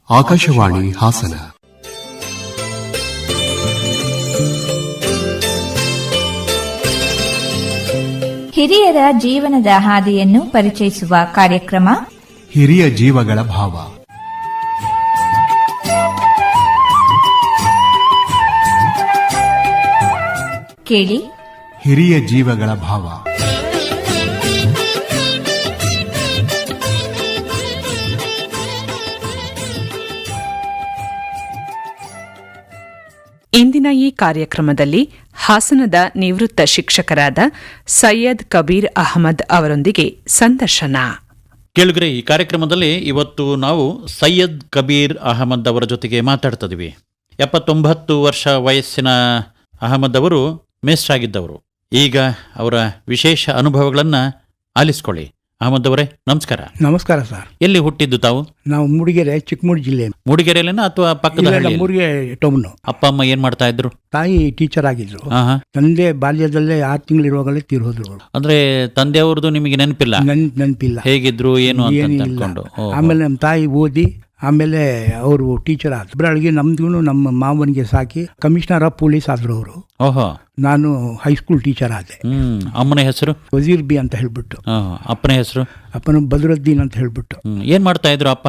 ಆಕಾಶವಾಣಿ ಹಾಸನ. ಹಿರಿಯರ ಜೀವನದ ಹಾದಿಯನ್ನು ಪರಿಚಯಿಸುವ ಕಾರ್ಯಕ್ರಮ ಹಿರಿಯ ಜೀವಗಳ ಭಾವ. ಕೇಳಿ ಹಿರಿಯ ಜೀವಗಳ ಭಾವ. ಇಂದಿನ ಈ ಕಾರ್ಯಕ್ರಮದಲ್ಲಿ ಹಾಸನದ ನಿವೃತ್ತ ಶಿಕ್ಷಕರಾದ ಸೈಯದ್ ಕಬೀರ್ ಅಹಮದ್ ಅವರೊಂದಿಗೆ ಸಂದರ್ಶನ. ಕೇಳುಗರೆ, ಈ ಕಾರ್ಯಕ್ರಮದಲ್ಲಿ ಇವತ್ತು ನಾವು ಸೈಯದ್ ಕಬೀರ್ ಅಹಮದ್ ಅವರ ಜೊತೆಗೆ ಮಾತಾಡ್ತಿದ್ವಿ. 79 ವರ್ಷ ವಯಸ್ಸಿನ ಅಹಮದ್ ಅವರು ಮೇಸ್ಟ್ರಾಗಿದ್ದವರು. ಈಗ ಅವರ ವಿಶೇಷ ಅನುಭವಗಳನ್ನು ಆಲಿಸ್ಕೊಳ್ಳಿ. ಅಹಮದ್ ಅವರೇ, ನಮಸ್ಕಾರ. ನಮಸ್ಕಾರ ಸರ್. ಎಲ್ಲಿ ಹುಟ್ಟಿದ್ದು ತಾವು? ನಾವು ಮೂಡಿಗೆರೆ, ಚಿಕ್ಕಮೂಡಿ ಜಿಲ್ಲೆ. ಮೂಡಿಗೆರೆಯಲ್ಲೇನ ಅಥವಾ ಪಕ್ಕದ ಹಳ್ಳಿಯಲ್ಲಿ? ಮೂಡಿಗೆ ಟೌನ್. ಅಪ್ಪ ಅಮ್ಮ ಏನ್ ಮಾಡ್ತಾ ಇದ್ರು? ತಾಯಿ ಟೀಚರ್ ಆಗಿದ್ರು. ತಂದೆ ಬಾಲ್ಯದಲ್ಲೇ 6 ತಿಂಗಳಿರುವಾಗಲೇ ತೀರ್ಹೋದ್ರು. ಅಂದ್ರೆ ತಂದೆಯವ್ರದ್ದು ನಿಮಗೆ ನೆನಪಿಲ್ಲ? ನೆನಪಿಲ್ಲ. ಹೇಗಿದ್ರು ಏನು ಅಂತ ಅನ್ಕೊಂಡು. ಆಮೇಲೆ ನಮ್ಮ ತಾಯಿ ಓದಿ ಆಮೇಲೆ ಅವರು ಟೀಚರ್ ಆದ್ರು. ಬೆಳಗ್ಗೆ ನಮ್ದು ನಮ್ಮ ಮಾವನಿಗೆ ಸಾಕಿ ಕಮಿಷನರ್ ಆಫ್ ಪೊಲೀಸ್ ಆದ್ರು ಅವರು. ಓಹೋ. ನಾನು ಹೈಸ್ಕೂಲ್ ಟೀಚರ್ ಆದೆ. ಅಮ್ಮನ ಹೆಸರು? ವಜೀರ್ ಬಿ ಅಂತ ಹೇಳ್ಬಿಟ್ಟು. ಅಪ್ಪನ ಹೆಸರು? ಅಪ್ಪನ ಬದ್ರುದ್ದೀನ್ ಅಂತ ಹೇಳ್ಬಿಟ್ಟು. ಏನ್ ಮಾಡ್ತಾ ಇದ್ರು ಅಪ್ಪ?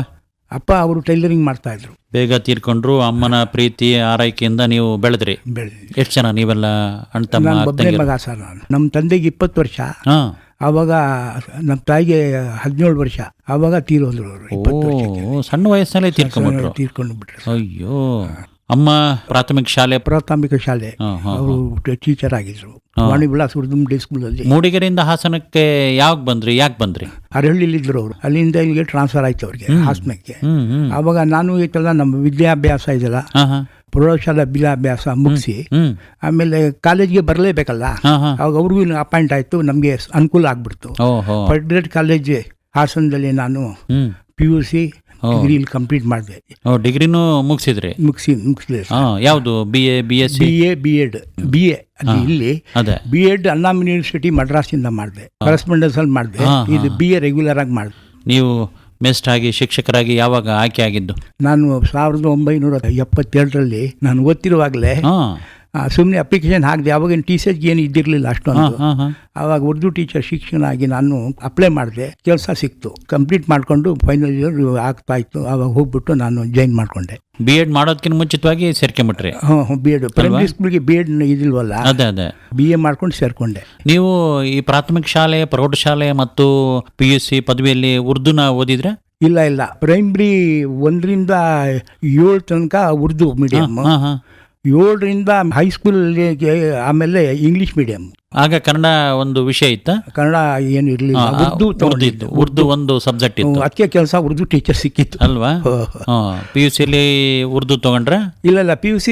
ಅಪ್ಪ ಅವರು ಟೈಲರಿಂಗ್ ಮಾಡ್ತಾ ಇದ್ರು. ಬೇಗ ತೀರ್ಕೊಂಡ್ರು. ಅಮ್ಮನ ಪ್ರೀತಿ ಆರೈಕೆಯಿಂದ ನೀವು ಬೆಳೆದ್ರಿ. ಎಷ್ಟು ಜನ ನೀವೆಲ್ಲ ಅಣ್ಣ ತಮ್ಮ? ಮಗ ಸರ್ ನಾನು. ನಮ್ಮ ತಂದೆಗೆ 20 ವರ್ಷ. ಆವಾಗ ನಮ್ಮ ತಾಯಿಗೆ 17 ವರ್ಷ. ಆವಾಗ ತೀರೋದ್ರು ಅವರು. 20 ವರ್ಷ. ಸಣ್ಣ ವಯಸ್ಸಲ್ಲೇ ತೀರ್ಕೊಂಡು ಬಿಟ್ರು. ಅಯ್ಯೋ. ಅಮ್ಮ ಪ್ರಾಥಮಿಕ ಶಾಲೆ ಅವರು ಟೀಚರ್ ಆಗಿದ್ರು. ವಾಣಿ ವಿಲಾಸ್ ಉರ್ದು ಮಿಡ್ಲ್ ಸ್ಕೂಲಲ್ಲಿ. ಮೂಡಿಗೆರೆಯಿಂದ ಹಾಸನಕ್ಕೆ ಯಾವಾಗ ಬಂದ್ರಿ? ಯಾಕೆ ಬಂದ್ರಿ? ಅರಹಳ್ಳಿಲಿ ಇದ್ರು ಅವರು. ಅಲ್ಲಿಂದ ಇಲ್ಲಿಗೆ ಟ್ರಾನ್ಸ್ಫರ್ ಆಯ್ತು ಅವ್ರಿಗೆ, ಹಾಸನಕ್ಕೆ. ಆವಾಗ ನಾನು ಇದೆಲ್ಲ ನಮ್ಮ ವಿದ್ಯಾಭ್ಯಾಸ ಇದೆಲ್ಲ ಪ್ರೌಢಶಾಲಾ ವಿದ್ಯಾಭ್ಯಾಸ ಮುಗಿಸಿ ಆಮೇಲೆ ಕಾಲೇಜ್ಗೆ ಬರಲೇಬೇಕಲ್ಲ. ಅವಾಗ ಅವ್ರಿಗೂ ಅಪಾಯಿಂಟ್ ಆಯ್ತು, ನಮಗೆ ಅನುಕೂಲ ಆಗ್ಬಿಡ್ತು. ಫೆಡರೇಟ್ ಕಾಲೇಜ್ ಹಾಸನದಲ್ಲಿ ನಾನು PUC ಡಿಗ್ರಿ ಕಂಪ್ಲೀಟ್ ಮಾಡಿದೆ. ಡಿಗ್ರಿನೂ ಮುಗಿಸಿದ್ರಿ? ಮುಗಿಸಿದೆ. ಯಾವುದು? BA B.Ed ಅಲ್ಲಿ ಇಲ್ಲಿ B.Ed ಅಣ್ಣಾಮ್ ಯೂನಿವರ್ಸಿಟಿ ಮಡ್ರಾಸಿಂದ ಮಾಡಿದೆ. ಕರೆಸ್ಪಾಂಡೆನ್ಸ್ ಅಲ್ಲಿ ಮಾಡಿದೆ. ಇದು BA ರೆಗ್ಯುಲರ್ ಆಗಿ ಮಾಡಿದೆ. ನೀವು ಮೆಸ್ಟ್ ಆಗಿ ಶಿಕ್ಷಕರಾಗಿ ಯಾವಾಗ ಆಯ್ಕೆ ಆಗಿದ್ದು? ನಾನು 1977ರಲ್ಲಿ ನಾನು ಓದ್ತಿರುವಾಗಲೇ ಸುಮ್ಮನೆ ಅಪ್ಲಿಕೇಶನ್ ಹಾಕಿದೆ. ಅವಾಗಿನ ಟೀಚರ್ಸ್ ಏನು ಇದ್ದಿರಲಿಲ್ಲ ಅಷ್ಟೊಂದು. ಆವಾಗ ಉರ್ದು ಟೀಚರ್ ಶಿಕ್ಷಕನಾಗಿ ನಾನು ಅಪ್ಲೈ ಮಾಡಿದೆ. ಕೆಲಸ ಸಿಕ್ತು. ಕಂಪ್ಲೀಟ್ ಮಾಡಿಕೊಂಡು ಫೈನಲ್ ಇಯರ್ ಆಗ್ತಾ ಇತ್ತು. ಆವಾಗ ಹೋಗ್ಬಿಟ್ಟು ನಾನು ಜಾಯಿನ್ ಮಾಡಿಕೊಂಡೆ. B.Ed ಮಾಡೋದಕ್ಕಿಂತ ಮುಂಚಿತವಾಗಿ ಸೇರ್ಕೊಂಡ್ಬಿಟ್ರಿ? B.Ed ಪ್ರೈಮರಿ ಸ್ಕೂಲ್ಗೆ B.Ed ಇದಿಲ್ವಲ್ಲ, ಅದೇ BA ಮಾಡ್ಕೊಂಡು ಸೇರ್ಕೊಂಡೆ. ನೀವು ಈ ಪ್ರಾಥಮಿಕ ಶಾಲೆ, ಪ್ರೌಢಶಾಲೆ ಮತ್ತು PUC ಪದವಿಯಲ್ಲಿ ಉರ್ದುನ ಓದಿದ್ರೆ? ಇಲ್ಲ, ಪ್ರೈಮರಿ 1ರಿಂದ 7 ತನಕ ಉರ್ದು ಮೀಡಿಯಂ, 7ರಿಂದ ಹೈಸ್ಕೂಲ್, ಆಮೇಲೆ ಇಂಗ್ಲಿಷ್ ಮೀಡಿಯಂ. ಆಗ ಕನ್ನಡ ಒಂದು ವಿಷಯ ಇತ್ತ? ಕನ್ನಡ ಏನು ಇರಲಿಲ್ಲ, ಉರ್ದು ಒಂದು ಸಬ್ಜೆಕ್ಟ್ ಇತ್ತು. ಅದಕ್ಕೆ ಕೆಲಸ ಉರ್ದು ಟೀಚರ್ ಸಿಕ್ಕಿತ್ತು ಅಲ್ವಾ? PUCಲಿ ಉರ್ದು ತಗೊಂಡ್ರೆ? ಇಲ್ಲ, PUC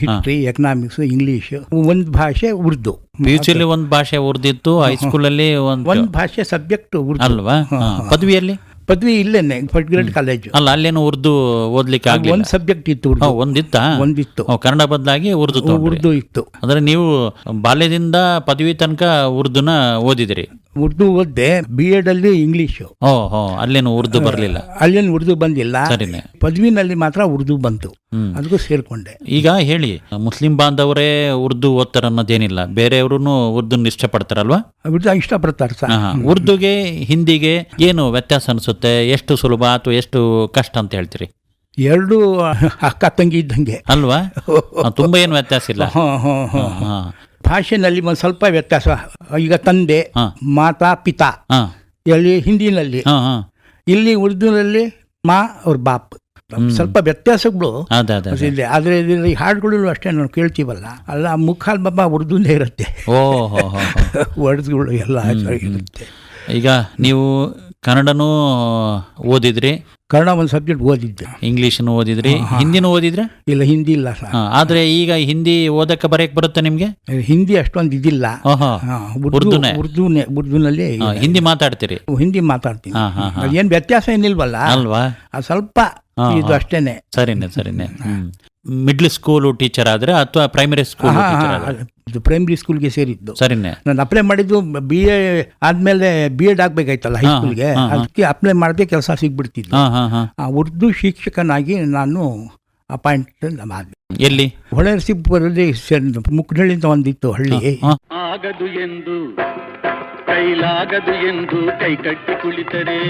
ಹಿಸ್ಟ್ರಿ, ಎಕನಾಮಿಕ್ಸ್, ಇಂಗ್ಲಿಷ್, ಒಂದು ಭಾಷೆ ಉರ್ದು. PUCಲಿ ಒಂದು ಭಾಷೆ ಉರ್ದು ಇತ್ತು, ಹೈಸ್ಕೂಲಲ್ಲಿ ಒಂದು ಭಾಷೆ ಸಬ್ಜೆಕ್ಟ್ ಉರ್ದು ಅಲ್ವಾ? ಪದವಿಯಲ್ಲಿ? ಪದವಿ ಇಲ್ಲೇನೆ ಫೆಡರೇಟ್ ಕಾಲೇಜ್ ಅಲ್ಲ, ಅಲ್ಲೇನು ಉರ್ದು ಓದ್ಲಿಕ್ಕೆ ಆಗಲಿಲ್ಲ? ಒಂದು ಸಬ್ಜೆಕ್ಟ್ ಇತ್ತು. ಒಂದಿತ್ತು. ಕನ್ನಡ ಬದಲಾಗಿ ಉರ್ದು ಇತ್ತು. ಅಂದ್ರೆ ನೀವು ಬಾಲ್ಯದಿಂದ ಪದವಿ ತನಕ ಉರ್ದುನ ಓದಿದಿರಿ? ಉರ್ದು ಓದ್ದೆ. B.Ed ಅಲ್ಲಿ ಇಂಗ್ಲಿಷ್. ಅಲ್ಲೇನು ಉರ್ದು ಬರಲಿಲ್ಲ? ಅಲ್ಲೇನು ಉರ್ದು ಬಂದಿಲ್ಲ. ಪದವಿನಲ್ಲಿ ಮಾತ್ರ ಉರ್ದು ಬಂತು. ಅದಕ್ಕೂ ಸೇರ್ಕೊಂಡೆ. ಈಗ ಹೇಳಿ, ಮುಸ್ಲಿಂ ಬಾಂಧವರೇ ಉರ್ದು ಓದ್ತಾರ ಅನ್ನೋದೇನಿಲ್ಲ, ಬೇರೆಯವರು ಉರ್ದುನ ಇಷ್ಟಪಡ್ತಾರಲ್ವಾ? ಉರ್ದು ಇಷ್ಟಪಡ್ತಾರೆ ಸರ್. ಉರ್ದುಗೆ ಹಿಂದಿಗೆ ಏನು ವ್ಯತ್ಯಾಸ ಅನ್ಸುತ್ತೆ? ಎಷ್ಟು ಸುಲಭ ಅಥವಾ ಎಷ್ಟು ಕಷ್ಟ ಅಂತ ಹೇಳ್ತೀರಿ? ಎರಡು ಅಕ್ಕ ತಂಗಿ ಇದ್ದಂಗೆ ಅಲ್ವಾ? ತುಂಬಾ ಏನು ವ್ಯತ್ಯಾಸ ಇಲ್ಲ. ಭಾಷೆನಲ್ಲಿ ಒಂದು ಸ್ವಲ್ಪ ವ್ಯತ್ಯಾಸ. ಈಗ ತಂದೆ, ಮಾತಾ, ಪಿತಾ ಎಲ್ಲಿ ಹಿಂದಿನಲ್ಲಿ, ಇಲ್ಲಿ ಉರ್ದುನಲ್ಲಿ ಮಾ ಅವ್ರ ಬಾಪ್. ಸ್ವಲ್ಪ ವ್ಯತ್ಯಾಸಗಳು ಇದೆ. ಆದ್ರೆ ಇದರಲ್ಲಿ ಹಾಡುಗಳು ಅಷ್ಟೇ ನಾವು ಕೇಳ್ತೀವಲ್ಲ, ಅಲ್ಲ ಮುಖಾಲ್ ಬಾಬಾ ಉರ್ದುನೇ ಇರುತ್ತೆ. ವರ್ಡ್ಸ್ಗಳು ಎಲ್ಲ ಇರುತ್ತೆ. ಈಗ ನೀವು ಕನ್ನಡನೂ ಓದಿದ್ರಿ? ಕನ್ನಡ ಒಂದು ಸಬ್ಜೆಕ್ಟ್ ಓದಿದ್ದೆ. ಇಂಗ್ಲಿಷ್ನು ಓದಿದ್ರಿ? ಹಿಂದಿನೂ ಓದಿದ್ರೆ? ಇಲ್ಲ, ಹಿಂದಿ ಇಲ್ಲ ಸರ್. ಆದ್ರೆ ಈಗ ಹಿಂದಿ ಓದಕ್ಕೆ ಬರೆಯಕ್ಕೆ ಬರುತ್ತೆ ನಿಮ್ಗೆ? ಹಿಂದಿ ಅಷ್ಟೊಂದು ಇದಿಲ್ಲ. ಉರ್ದುನಲ್ಲಿ ಹಿಂದಿ ಮಾತಾಡ್ತೀರಿ? ಹಿಂದಿ ಮಾತಾಡ್ತೀನಿ. ಏನ್ ವ್ಯತ್ಯಾಸ ಏನಿಲ್ವಲ್ಲ ಅಲ್ವಾ? ಸ್ವಲ್ಪ ಇದು ಅಷ್ಟೇನೆ. ಸರಿನೇ. ಮಿಡ್ಲ್ ಸ್ಕೂಲ್ ಟೀಚರ್ ಆದ್ರೆ ಅಥವಾ ಪ್ರೈಮರಿ ಸ್ಕೂಲ್ ಇದು ಪ್ರೈಮರಿ ಸ್ಕೂಲ್ಗೆ ಸೇರಿದ್ದು. ಸರಿನೇ. ನಾನು ಅಪ್ಲೈ ಮಾಡಿದ್ದು BA ಆದ್ಮೇಲೆ B.Ed ಆಗ್ಬೇಕಾಯ್ತಲ್ಲ ಹೈಸ್ಕೂಲ್ಗೆ, ಅದಕ್ಕೆ ಅಪ್ಲೈ ಮಾಡಿದೆ, ಕೆಲಸ ಸಿಗ್ಬಿಡ್ತಿದ್ದು. ಉರ್ದು ಶಿಕ್ಷಕನಾಗಿ ನಾನು ಅಪಾಯಿಂಟ್ ಮಾಡಿದೆ. ಎಲ್ಲಿ? ಹೊಳೆನರಸೀಪುರದಲ್ಲಿ ಮುಕ್ನಳ್ಳಿ ಅಂತ ಒಂದಿತ್ತು ಹಳ್ಳಿ. ಆಗದು ಎಂದು ಕೈಲಾಗದು ಎಂದು ಕೈ ಕಟ್ಟಿ ಕುಳಿತರೆ,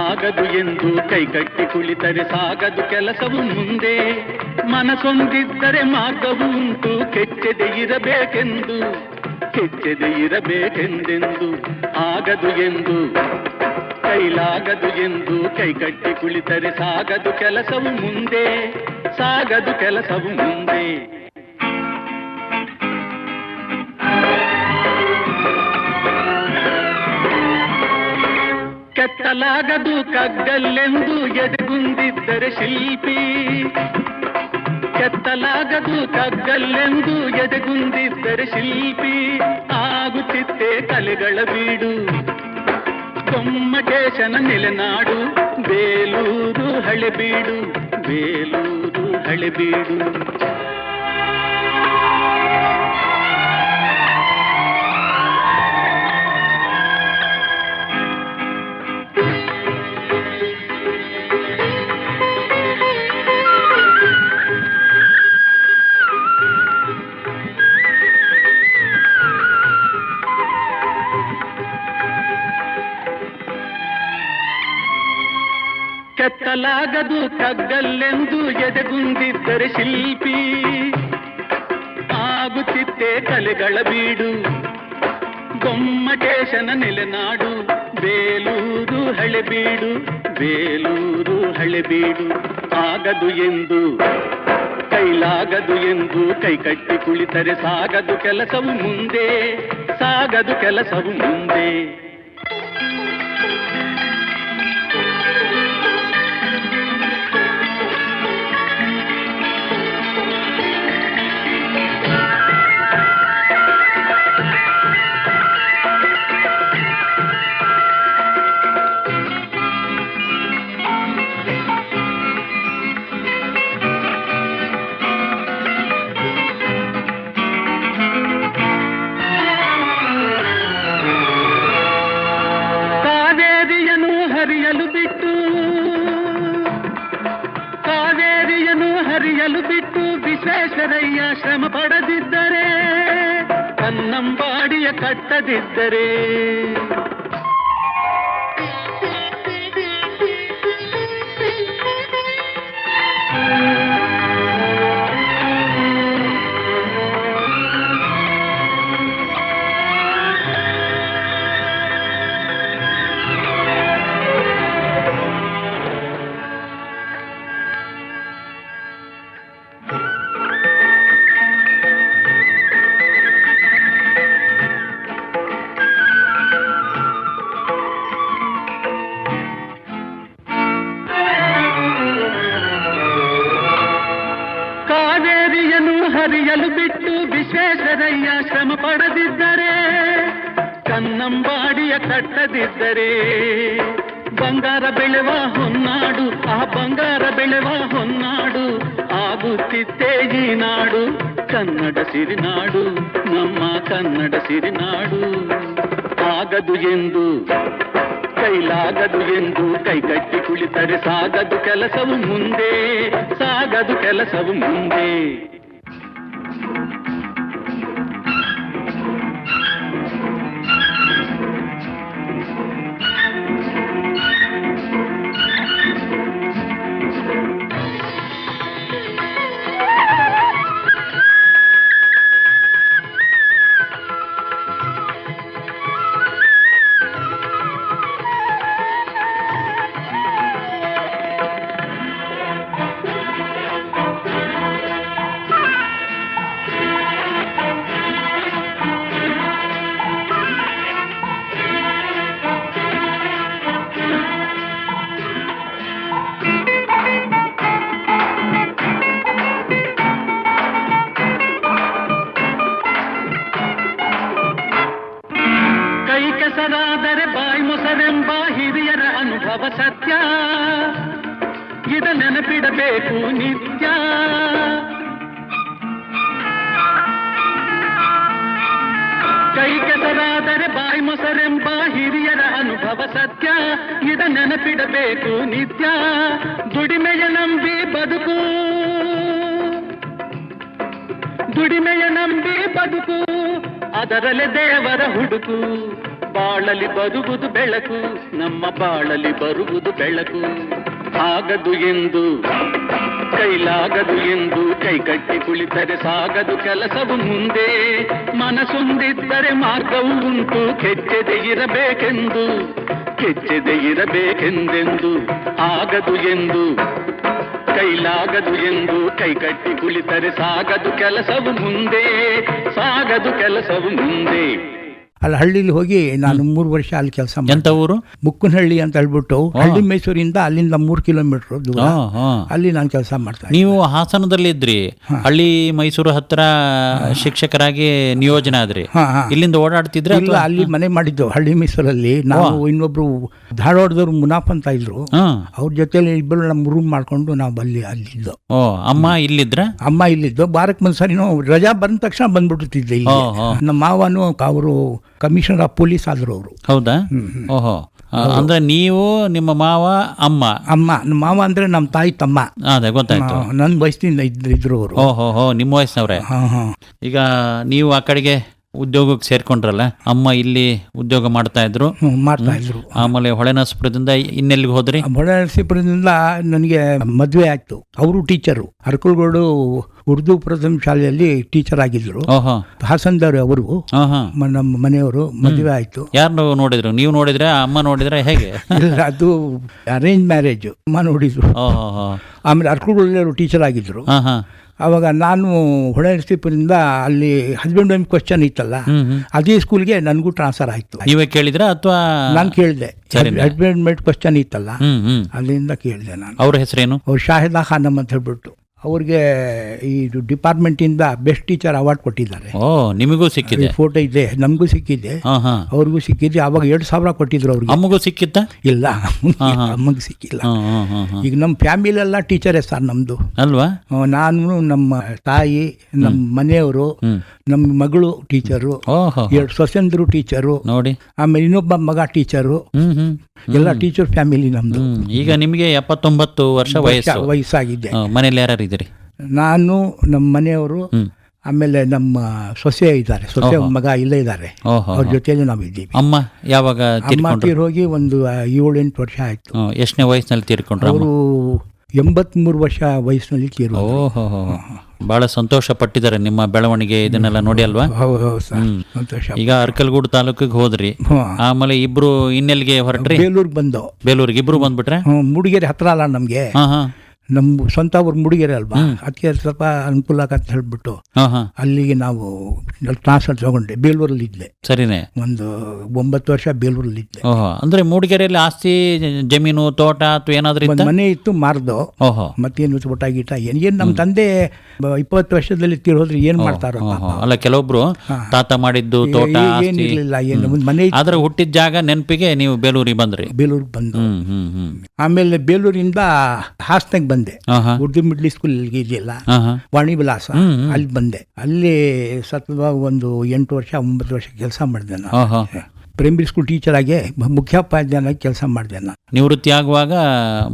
ಆಗದು ಎಂದು ಕೈ ಕಟ್ಟಿ ಕುಳಿತರೆ ಸಾಗದು ಕೆಲಸವು ಮುಂದೆ. ಮನಸೊಂದಿದ್ದರೆ ಮಾರ್ಗವು ಉಂಟು, ಕೆಚ್ಚದೆ ಇರಬೇಕೆಂದೆಂದು. ಆಗದು ಎಂದು ಕೈಲಾಗದು ಎಂದು ಕೈ ಕಟ್ಟಿ ಕುಳಿತರೆ ಸಾಗದು ಕೆಲಸವು ಮುಂದೆ. ಕೆತ್ತಲಾಗದು ಕಗ್ಗಲ್ಲೆಂದು ಎದೆಗುಂದಿದ್ದರೆ ಶಿಲ್ಪಿ, ಕೆತ್ತಲಾಗದು ಕಗ್ಗಲ್ಲೆಂದು ಎದೆಗುಂದಿದ್ದರೆ ಶಿಲ್ಪಿ. ಆಗುತ್ತಿತ್ತೆ ಕಲೆಗಳ ಬೀಡು, ಗೊಮ್ಮಟೇಶನ ನೆಲೆನಾಡು, ಬೇಲೂರು ಹಳೆಬೀಡು. ಕೆತ್ತಲಾಗದು ಕಗ್ಗಲ್ಲೆಂದು ಎದೆಗುಂದಿದ್ದರೆ ಶಿಲ್ಪಿ. ಆಗುತ್ತಿತ್ತೆ ಕಲೆಗಳ ಬೀಡು, ಗೊಮ್ಮಟೇಶನ ನೆಲೆನಾಡು, ಬೇಲೂರು ಹಳೆಬೀಡು. ಆಗದು ಎಂದು ಕೈಲಾಗದು ಎಂದು ಕೈ ಕಟ್ಟಿ ಕುಳಿತರೆ ಸಾಗದು ಕೆಲಸವು ಮುಂದೆ. ಹರಿಯಲು ಬಿಟ್ಟು ವಿಶ್ವೇಶ್ವರಯ್ಯ ಶ್ರಮ ಪಡದಿದ್ದರೆ, ಕನ್ನಂಬಾಡಿಯ ಕಟ್ಟದಿದ್ದರೆ, ಹರಿಯಲು ಬಿಟ್ಟು ವಿಶ್ವೇಶ್ವರಯ್ಯ ಶ್ರಮ ಪಡದಿದ್ದರೆ, ಕನ್ನಂಬಾಡಿಯ ಕಟ್ಟದಿದ್ದರೆ, ಬಂಗಾರ ಬೆಳೆವ ಹೊನ್ನಾಡು, ಆ ಬಂಗಾರ ಬೆಳೆವ ಹೊನ್ನಾಡು ಆಗುತ್ತಿತ್ತೇ ಈ ನಾಡು. ಕನ್ನಡ ಸಿರಿನಾಡು, ನಮ್ಮ ಕನ್ನಡ ಸಿರಿನಾಡು. ಆಗದು ಎಂದು ಕೈಲಾಗದು ಎಂದು ಕೈಕಟ್ಟಿ ಕುಳಿತರೆ ಸಾಗದು ಕೆಲಸವು ಮುಂದೆ. ಇದ ನೆನಪಿಡಬೇಕು ನಿತ್ಯ. ಕೈ ಕೆಸರಾದರೆ ಬಾಯಿ ಮೊಸರೆಂಬ ಹಿರಿಯರ ಅನುಭವ ಸತ್ಯ. ಇದ ನೆನಪಿಡಬೇಕು ನಿತ್ಯ. ದುಡಿಮೆಯ ನಂಬಿ ಬದುಕು, ದುಡಿಮೆಯ ನಂಬಿ ಬದುಕು, ಅದರಲ್ಲೇ ದೇವರ ಹುಡುಕು. ಬಾಳಲಿ ಬರುವುದು ಬೆಳಕು, ನಮ್ಮ ಬಾಳಲಿ ಬರುವುದು ಬೆಳಕು. ಆಗದು ಎಂದು ಕೈಲಾಗದು ಎಂದು ಕೈಕಟ್ಟಿ ಕುಳಿತರೆ ಸಾಗದು ಕೆಲಸವು ಮುಂದೆ. ಮನಸ್ಸೊಂದಿದ್ದರೆ ಮಾರ್ಗವು ಉಂಟು, ಕೆಚ್ಚದೆ ಇರಬೇಕೆಂದು, ಕೆಚ್ಚದೆ ಇರಬೇಕೆಂದೆಂದು. ಆಗದು ಎಂದು ಕೈಲಾಗದು ಎಂದು ಕೈಕಟ್ಟಿ ಕುಳಿತರೆ ಸಾಗದು ಕೆಲಸವು ಮುಂದೆ, ಸಾಗದು ಕೆಲಸವು ಮುಂದೆ. ಅಲ್ಲಿ ಹಳ್ಳಿಲಿ ಹೋಗಿ ನಾನು 3 ವರ್ಷ ಅಲ್ಲಿ ಕೆಲಸ ಮಾಡಿದೆ. ಎಂತ ಊರು? ಮುಕ್ಕನಹಳ್ಳಿ ಅಂತ ಹೇಳ್ಬಿಟ್ಟು, ಹಳ್ಳಿ ಮೈಸೂರಿಂದ ಅಲ್ಲಿಂದ 3 ಕಿಲೋಮೀಟರ್ ದೂರ. ಅಲ್ಲಿ ನಾನು ಕೆಲಸ ಮಾಡ್ತಾ ಇದ್ದೆ. ನೀವು ಹಾಸನದಲ್ಲಿ ಇದ್ರಿ, ಹಳ್ಳಿ ಮೈಸೂರು ಹತ್ರ ಶಿಕ್ಷಕರಾಗಿ ನಿಯೋಜನೆ ಆದ್ರಿ. ಇಲ್ಲಿಂದ ಓಡಾಡ್ತಿದ್ರೆ? ಇಲ್ಲ, ಅಲ್ಲಿ ಮನೆ ಮಾಡಿದ್ದು ಹಳ್ಳಿ ಮೈಸೂರಲ್ಲಿ. ನಾವು ಇನ್ನೊಬ್ರು ಧಾರವಾಡದವ್ರು ಮುನಾಫ್ ಅಂತ ಇದ್ರು, ಅವ್ರ ಜೊತೆಲಿ ಇಬ್ಬರು ನಮ್ಮ ರೂಮ್ ಮಾಡ್ಕೊಂಡು ನಾವು ಅಲ್ಲಿದ್ದು. ಅಮ್ಮ ಇಲ್ಲಿದ್ರ? ಅಮ್ಮ ಇಲ್ಲಿದ್ದು. ಬಾರಕ್ ಒಂದ್ಸರಿ ರಜಾ ಬಂದ ತಕ್ಷಣ ಬಂದ್ಬಿಡ್ತಿದ್ದೆ ಇಲ್ಲಿ. ನಮ್ಮ ಮಾವನು ಅವರು ಕಮಿಷನರ್ ಆಫ್ ಪೊಲೀಸ್ ಆದ್ರು ಅವರು. ಹೌದಾ? ಓಹೋ. ಅಂದ್ರೆ ನೀವು, ನಿಮ್ಮ ಮಾವ, ಅಮ್ಮ. ನಮ್ಮ ಮಾವ ಅಂದ್ರೆ ನಮ್ಮ ತಾಯಿ ತಮ್ಮ. ಅದೇ ಗೊತ್ತಾಯ್ತು. ನನ್ನ ವಯಸ್ಸಿನಿಂದ ಇದ್ರು ಅವರು. ಓಹೋ, ನಿಮ್ಮ ವಯಸ್ಸಿನವ್ರೆ. ಈಗ ನೀವು ಆ ಕಡೆಗೆ ಉದ್ಯೋಗಕ್ಕೆ ಸೇರ್ಕೊಂಡ್ರಲ್ಲ, ಅಮ್ಮ ಇಲ್ಲಿ ಉದ್ಯೋಗ ಮಾಡ್ತಾ ಇದ್ರು. ಆಮೇಲೆ ಹೊಳೆನರಸೀಪುರದಿಂದ ಇನ್ನೆಲ್ಲಿಗೆ ಹೋದ್ರಿ? ಹೊಳೆನರಸೀಪುರದಿಂದ ನನಗೆ ಮದುವೆ ಆಯ್ತು. ಅವರು ಟೀಚರು, ಅರಕಲ್ಗೋಡು ಉರ್ದು ಪ್ರಥಮ ಶಾಲೆಯಲ್ಲಿ ಟೀಚರ್ ಆಗಿದ್ರು. ಹಾಸನದವ್ರು ಅವರು, ನಮ್ಮ ಮನೆಯವರು. ಮದುವೆ ಆಯ್ತು. ಯಾರು ನೋಡಿದ್ರು? ನೀವು ನೋಡಿದ್ರೆ, ಅಮ್ಮ ನೋಡಿದ್ರೆ, ಹೇಗೆ? ಅದು ಅರೇಂಜ್ ಮ್ಯಾರೇಜ್. ಅಮ್ಮ ನೋಡಿದ್ರು. ಆಮೇಲೆ ಅರಕಲ್ಗೋಡು ಟೀಚರ್ ಆಗಿದ್ರು. ಅವಾಗ ನಾನು ಹೊಳೆನರಸೀಪುರದಿಂದ ಅಲ್ಲಿ ಹಸ್ಬೆಂಡ್ ವೈಫ್ ಕ್ವಶನ್ ಇತ್ತಲ್ಲ, ಅದೇ ಸ್ಕೂಲ್ಗೆ ನನಗೂ ಟ್ರಾನ್ಸ್ಫರ್ ಆಯ್ತು. ನೀವೇ ಕೇಳಿದ್ರ ಅಥವಾ? ನಾನು ಕೇಳಿದೆ. ಹಸ್ಬೆಂಡ್ ವೈಫ್ ಕ್ವಶನ್ ಇತ್ತಲ್ಲ, ಅಲ್ಲಿಂದ ಕೇಳಿದೆ ನಾನು. ಅವ್ರ ಹೆಸರೇನು? ಅವ್ರು ಶಾಹಿದಾ ಖಾನಮ್ ಅಂತ ಹೇಳ್ಬಿಟ್ಟು. ಅವ್ರಿಗೆ ಈ ಡಿಪಾರ್ಟ್ಮೆಂಟ್ ಇಂದ ಬೆಸ್ಟ್ ಟೀಚರ್ ಅವಾರ್ಡ್ ಕೊಟ್ಟಿದ್ದಾರೆ. ನಿಮಗೂ ಸಿಕ್ಕಿದೆ? ಫೋಟೋ ಇದೆ. ನಮಗೂ ಸಿಕ್ಕಿದೆ, ಅವ್ರಿಗೂ ಸಿಕ್ಕಿದೆ. ಅವಾಗ 2,000 ಕೊಟ್ಟಿದ್ರು ಅವ್ರಿಗೆ. ಅಮ್ಮಗೂ ಸಿಕ್ಕಿತ್ತ? ಇಲ್ಲ, ಅಮ್ಮಗೆ ಸಿಕ್ಕಿಲ್ಲ. ಈಗ ನಮ್ಮ ಫ್ಯಾಮಿಲಿ ಎಲ್ಲ ಟೀಚರೇ ಸರ್ ನಮ್ದು ಅಲ್ವಾ. ನಾನು, ನಮ್ಮ ತಾಯಿ, ನಮ್ಮ ಮನೆಯವರು, ನಮ್ಮ ಮಗಳು ಟೀಚರು, 2 ಸೊಸೆಂದ್ರು ಟೀಚರು ನೋಡಿ. ಆಮೇಲೆ ಇನ್ನೊಬ್ಬ ಮಗ ಟೀಚರು. ಎಲ್ಲ ಟೀಚರ್ ಫ್ಯಾಮಿಲಿ ನಮ್ದು. ಈಗ ನಿಮಗೆ 79 ವರ್ಷ ವಯಸ್ಸಾಗಿದೆ. ಮನೇಲಿ ಯಾರು ಇದ್ದೀರಿ? ನಾನು, ನಮ್ಮ ಮನೆಯವರು, ಆಮೇಲೆ ನಮ್ಮ ಸೊಸೆ ಇದ್ದಾರೆ. ಸೊಸೆ ಮಗ ಇಲ್ಲೇ ಇದ್ದಾರೆ. ಅವ್ರ ಜೊತೆಯಲ್ಲಿ ನಾವು ಇದ್ದೀವಿ. ಅಮ್ಮ ಯಾವಾಗ? ಅಮ್ಮ ತೀರೋಗಿ ಒಂದು 7-8 ವರ್ಷ ಆಯ್ತು. ಎಷ್ಟನೇ ವಯಸ್ಸಿನಲ್ಲಿ ತೀರ್ಕೊಂಡ್ರು? ಅವರು 83 ವರ್ಷ ವಯಸ್ಸಿನಲ್ಲಿ ತೀರೋದು. ಬಹಳ ಸಂತೋಷ ಪಟ್ಟಿದ್ದಾರೆ ನಿಮ್ಮ ಬೆಳವಣಿಗೆ ಇದನ್ನೆಲ್ಲ ನೋಡಿ ಅಲ್ವಾ? ಸಂತೋಷ. ಈಗ ಅರಕಲ್ಗೂಡು ತಾಲೂಕಿಗೆ ಹೋದ್ರಿ, ಆಮೇಲೆ ಇಬ್ರು ಇನ್ನೆಲ್ಲಿಗೆ ಹೊರಟ್ರಿ? ಬೇಲೂರಿಗೆ ಬಂದು. ಬೇಲೂರಿಗೆ ಇಬ್ರು ಬಂದ್ಬಿಟ್ರೆ? ಮೂಡಿಗೆರೆ ಹತ್ರ ಅಲ್ಲ ನಮ್ಗೆ. ನಮ್ಮ ಸ್ವಂತ ಊರು ಮೂಡಿಗೆರೆ ಅಲ್ವಾ, ಅದಕ್ಕೆ ಸ್ವಲ್ಪ ಅನುಕೂಲ ಆಗತ್ತೆ ಹೇಳ್ಬಿಟ್ಟು ಅಲ್ಲಿಗೆ ನಾವು ಟ್ರಾನ್ಸ್ಫರ್ ತಗೊಂಡೆ. ಬೇಲೂರಲ್ಲಿ ಇದ್ದೆ. ಸರಿನೇ. ಒಂದು 9 ವರ್ಷ ಬೇಲೂರಲ್ಲಿ ಇದ್ದೆ. ಅಂದ್ರೆ ಮೂಡಿಗೆರೆಯಲ್ಲಿ ಆಸ್ತಿ, ಜಮೀನು, ತೋಟ ಅಥವಾ ಏನಾದ್ರೂ ಮನೆ ಇತ್ತು, ಮಾರ್ದು. ಮತ್ತೇನು ಊಟ ಗೀಟ ಏನ್ ನಮ್ಮ ತಂದೆ 20 ವರ್ಷದಲ್ಲಿ ತೀರೋದ್ರೆ ಏನ್ ಮಾಡ್ತಾರೋ. ಅಲ್ಲ, ಕೆಲವೊಬ್ರು ತಾತ ಮಾಡಿದ್ದು ತೋಟ ಏನಿರ್ಲಿಲ್ಲ, ಏನು ಮನೆ. ಆದ್ರೆ ಹುಟ್ಟಿದ ಜಾಗ ನೆನಪಿಗೆ ನೀವು ಬೇಲೂರಿಗೆ ಬಂದ್ರಿ? ಬೇಲೂರಿಗೆ ಬಂದು ಆಮೇಲೆ ಬೇಲೂರಿಂದ ಹಾಸನಕ್ಕೆ ಬಂದೆ. ಉರ್ದು ಮಿಡ್ಲ್ ಸ್ಕೂಲ್ ಇದೆಯಲ್ಲ, ವಾಣಿ ವಿಲಾಸ, ಅಲ್ಲಿ ಬಂದೆ. ಅಲ್ಲಿ ಸತತವಾಗಿ ಒಂದು 8 ವರ್ಷ 9 ವರ್ಷ ಕೆಲಸ ಮಾಡಿದೆ ನಾನು. ಪ್ರೈಮರಿ ಸ್ಕೂಲ್ ಟೀಚರ್ ಆಗಿ ಮುಖ್ಯೋಪಾಧ್ಯಾಯನಾಗಿ ಕೆಲಸ ಮಾಡಿದೆ ನಾನು. ನಿವೃತ್ತಿ ಆಗುವಾಗ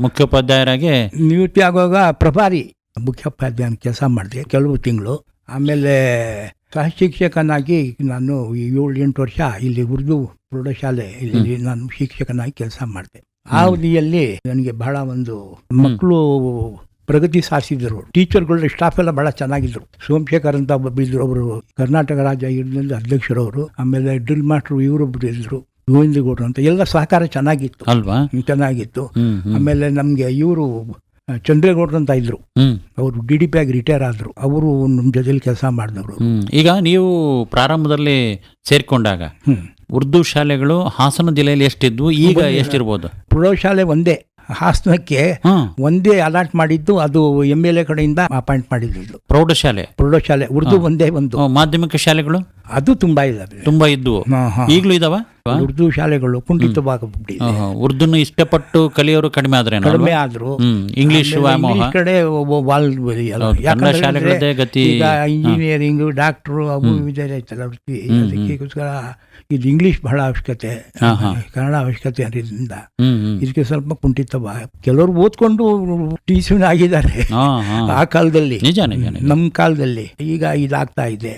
ಮುಖ್ಯೋಪಾಧ್ಯಾಯರಾಗಿ? ನಿವೃತ್ತಿ ಆಗುವಾಗ ಪ್ರಭಾರಿ ಮುಖ್ಯೋಪಾಧ್ಯಾಯನ ಕೆಲಸ ಮಾಡಿದೆ ಕೆಲವು ತಿಂಗಳು. ಆಮೇಲೆ ಸಹ ಶಿಕ್ಷಕನಾಗಿ ನಾನು 7-8 ವರ್ಷ ಇಲ್ಲಿ ಉರ್ದು ಪ್ರೌಢಶಾಲೆ ಇಲ್ಲಿ ನಾನು ಶಿಕ್ಷಕನಾಗಿ ಕೆಲಸ ಮಾಡಿದೆ. ಆ ಅವಧಿಯಲ್ಲಿ ನನಗೆ ಬಹಳ ಒಂದು ಮಕ್ಕಳು ಪ್ರಗತಿ ಸಾಧಿಸಿದ್ರು. ಟೀಚರ್ಗಳು ಸ್ಟಾಫ್ ಎಲ್ಲ ಬಹಳ ಚೆನ್ನಾಗಿದ್ರು. ಸೋಮಶೇಖರ್ ಅಂತ ಒಬ್ಬರು ಅವರು ಕರ್ನಾಟಕ ರಾಜ್ಯ ಯೂನಿಯನ್ ಅಧ್ಯಕ್ಷರವರು. ಆಮೇಲೆ ಡ್ರಿಲ್ ಮಾಸ್ಟರ್ ಇವರೊಬ್ರು ಇದ್ರು, ಗೋವಿಂದಗೌಡರು ಅಂತ. ಎಲ್ಲ ಸಹಕಾರ ಚೆನ್ನಾಗಿತ್ತು ಅಲ್ವಾ? ಚೆನ್ನಾಗಿತ್ತು. ಆಮೇಲೆ ನಮ್ಗೆ ಇವರು ಚಂದ್ರೇಗೌಡರು ಅಂತ ಇದ್ರು, ಅವರು DDP ಆಗಿ ರಿಟೈರ್ ಆದ್ರು. ಅವರು ನಮ್ಮ ಜೊತೆಲಿ ಕೆಲಸ ಮಾಡಿದವರು. ಈಗ ನೀವು ಪ್ರಾರಂಭದಲ್ಲಿ ಸೇರ್ಕೊಂಡಾಗ ಉರ್ದು ಶಾಲೆಗಳು ಹಾಸನ ಜಿಲ್ಲೆಯಲ್ಲಿ ಎಷ್ಟಿದ್ವು, ಈಗ ಎಷ್ಟಿರ್ಬೋದು? ಪ್ರೌಢಶಾಲೆ ಒಂದೇ ಹಾಸನಕ್ಕೆ ಒಂದೇ ಅಲಾಟ್ ಮಾಡಿದ್ದು, ಅದು MLA ಕಡೆಯಿಂದ ಅಪಾಯಿಂಟ್ ಮಾಡಿದ್ದು. ಪ್ರೌಢಶಾಲೆ ಉರ್ದು ಒಂದೇ ಒಂದು. ಮಾಧ್ಯಮಿಕ ಶಾಲೆಗಳು ಅದು ತುಂಬಾ ಇದಾವೆ, ತುಂಬಾ ಇದ್ವು. ಈಗಲೂ ಇದಾವ? ಉರ್ದು ಶಾಲೆಗಳು ಕುಂಠಿತವಾಗ್ಬಿಟ್ಟಿದೆ. ಉರ್ದುನ ಇಷ್ಟಪಟ್ಟು ಕಲಿಯೋರು ಕಡಿಮೆ ಆದ್ರೆ ಕಡಿಮೆ ಆದ್ರು. ಇಂಗ್ಲಿಷ್ ಕಡೆ ಕನ್ನಡ ಶಾಲೆಗಳದ್ದೇ ಗತಿ. ಈಗ ಇಂಜಿನಿಯರಿಂಗ್, ಡಾಕ್ಟ್ರು ಅವು ಇದೈತಲ್ಲ ವೃತ್ತಿ, ಅದಕ್ಕೋಸ್ಕರ ಇದು ಇಂಗ್ಲಿಷ್ ಬಹಳ ಅವಶ್ಯಕತೆ, ಕನ್ನಡ ಅವಶ್ಯಕತೆ ಅನ್ನೋದ್ರಿಂದ ಇದಕ್ಕೆ ಸ್ವಲ್ಪ ಕುಂಠಿತವ. ಕೆಲವರು ಓದ್ಕೊಂಡು ಟೀಚರ್ ಆಗಿದ್ದಾರೆ ಆ ಕಾಲದಲ್ಲಿ, ನಮ್ಮ ಕಾಲದಲ್ಲಿ. ಈಗ ಇದಾಗ್ತಾ ಇದೆ.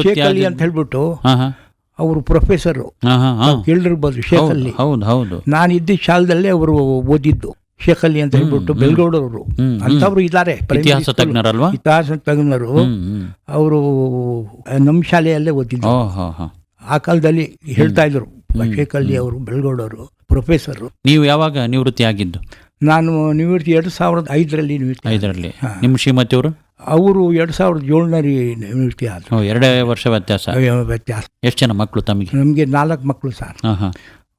ಶೇಖ್ ಅಲಿ ಅಂತ ಹೇಳ್ಬಿಟ್ಟು ಅವರು ಪ್ರೊಫೆಸರ್, ಕೇಳಿರ್ಬೋದು ಶೇಖ್ ಅಲಿ. ನಾನು ಇದ್ದ ಶಾಲದಲ್ಲೇ ಅವರು ಓದಿದ್ದು. ಶೇಖ್ ಅಲಿ ಅಂತ ಹೇಳ್ಬಿಟ್ಟು ಬೆಲ್ಗೌಡವರು ಅಂತವ್ರು ಇದ್ದಾರೆ, ಇತಿಹಾಸ ತಜ್ಞರಲ್ವಾ? ಇತಿಹಾಸ ತಜ್ಞರು. ಅವರು ನಮ್ಮ ಶಾಲೆಯಲ್ಲೇ ಓದಿದ್ದು. ಆ ಕಾಲದಲ್ಲಿ ಹೇಳ್ತಾ ಇದ್ರು ಶೇಖ್ ಅಲಿ ಅವರು, ಬೆಲ್ಗೌಡವರು ಪ್ರೊಫೆಸರ್. ನೀವು ಯಾವಾಗ ನಿವೃತ್ತಿ ಆಗಿದ್ದು? ನಾನು ನಿವೃತ್ತಿ 2005ರಲ್ಲಿ ನಿವೃತ್ತಿ. 5ರಲ್ಲಿ. ನಿಮ್ಮ ಶ್ರೀಮತಿಯವರು? ಅವರು 2007ರಲ್ಲಿ ನಿವೃತ್ತಿ ಆದರು. 2 ವರ್ಷ ವ್ಯತ್ಯಾಸ. ಎಷ್ಟು ಜನ ಮಕ್ಕಳು ತಮಗೆ? ನಮಗೆ 4 ಮಕ್ಕಳು ಸರ್.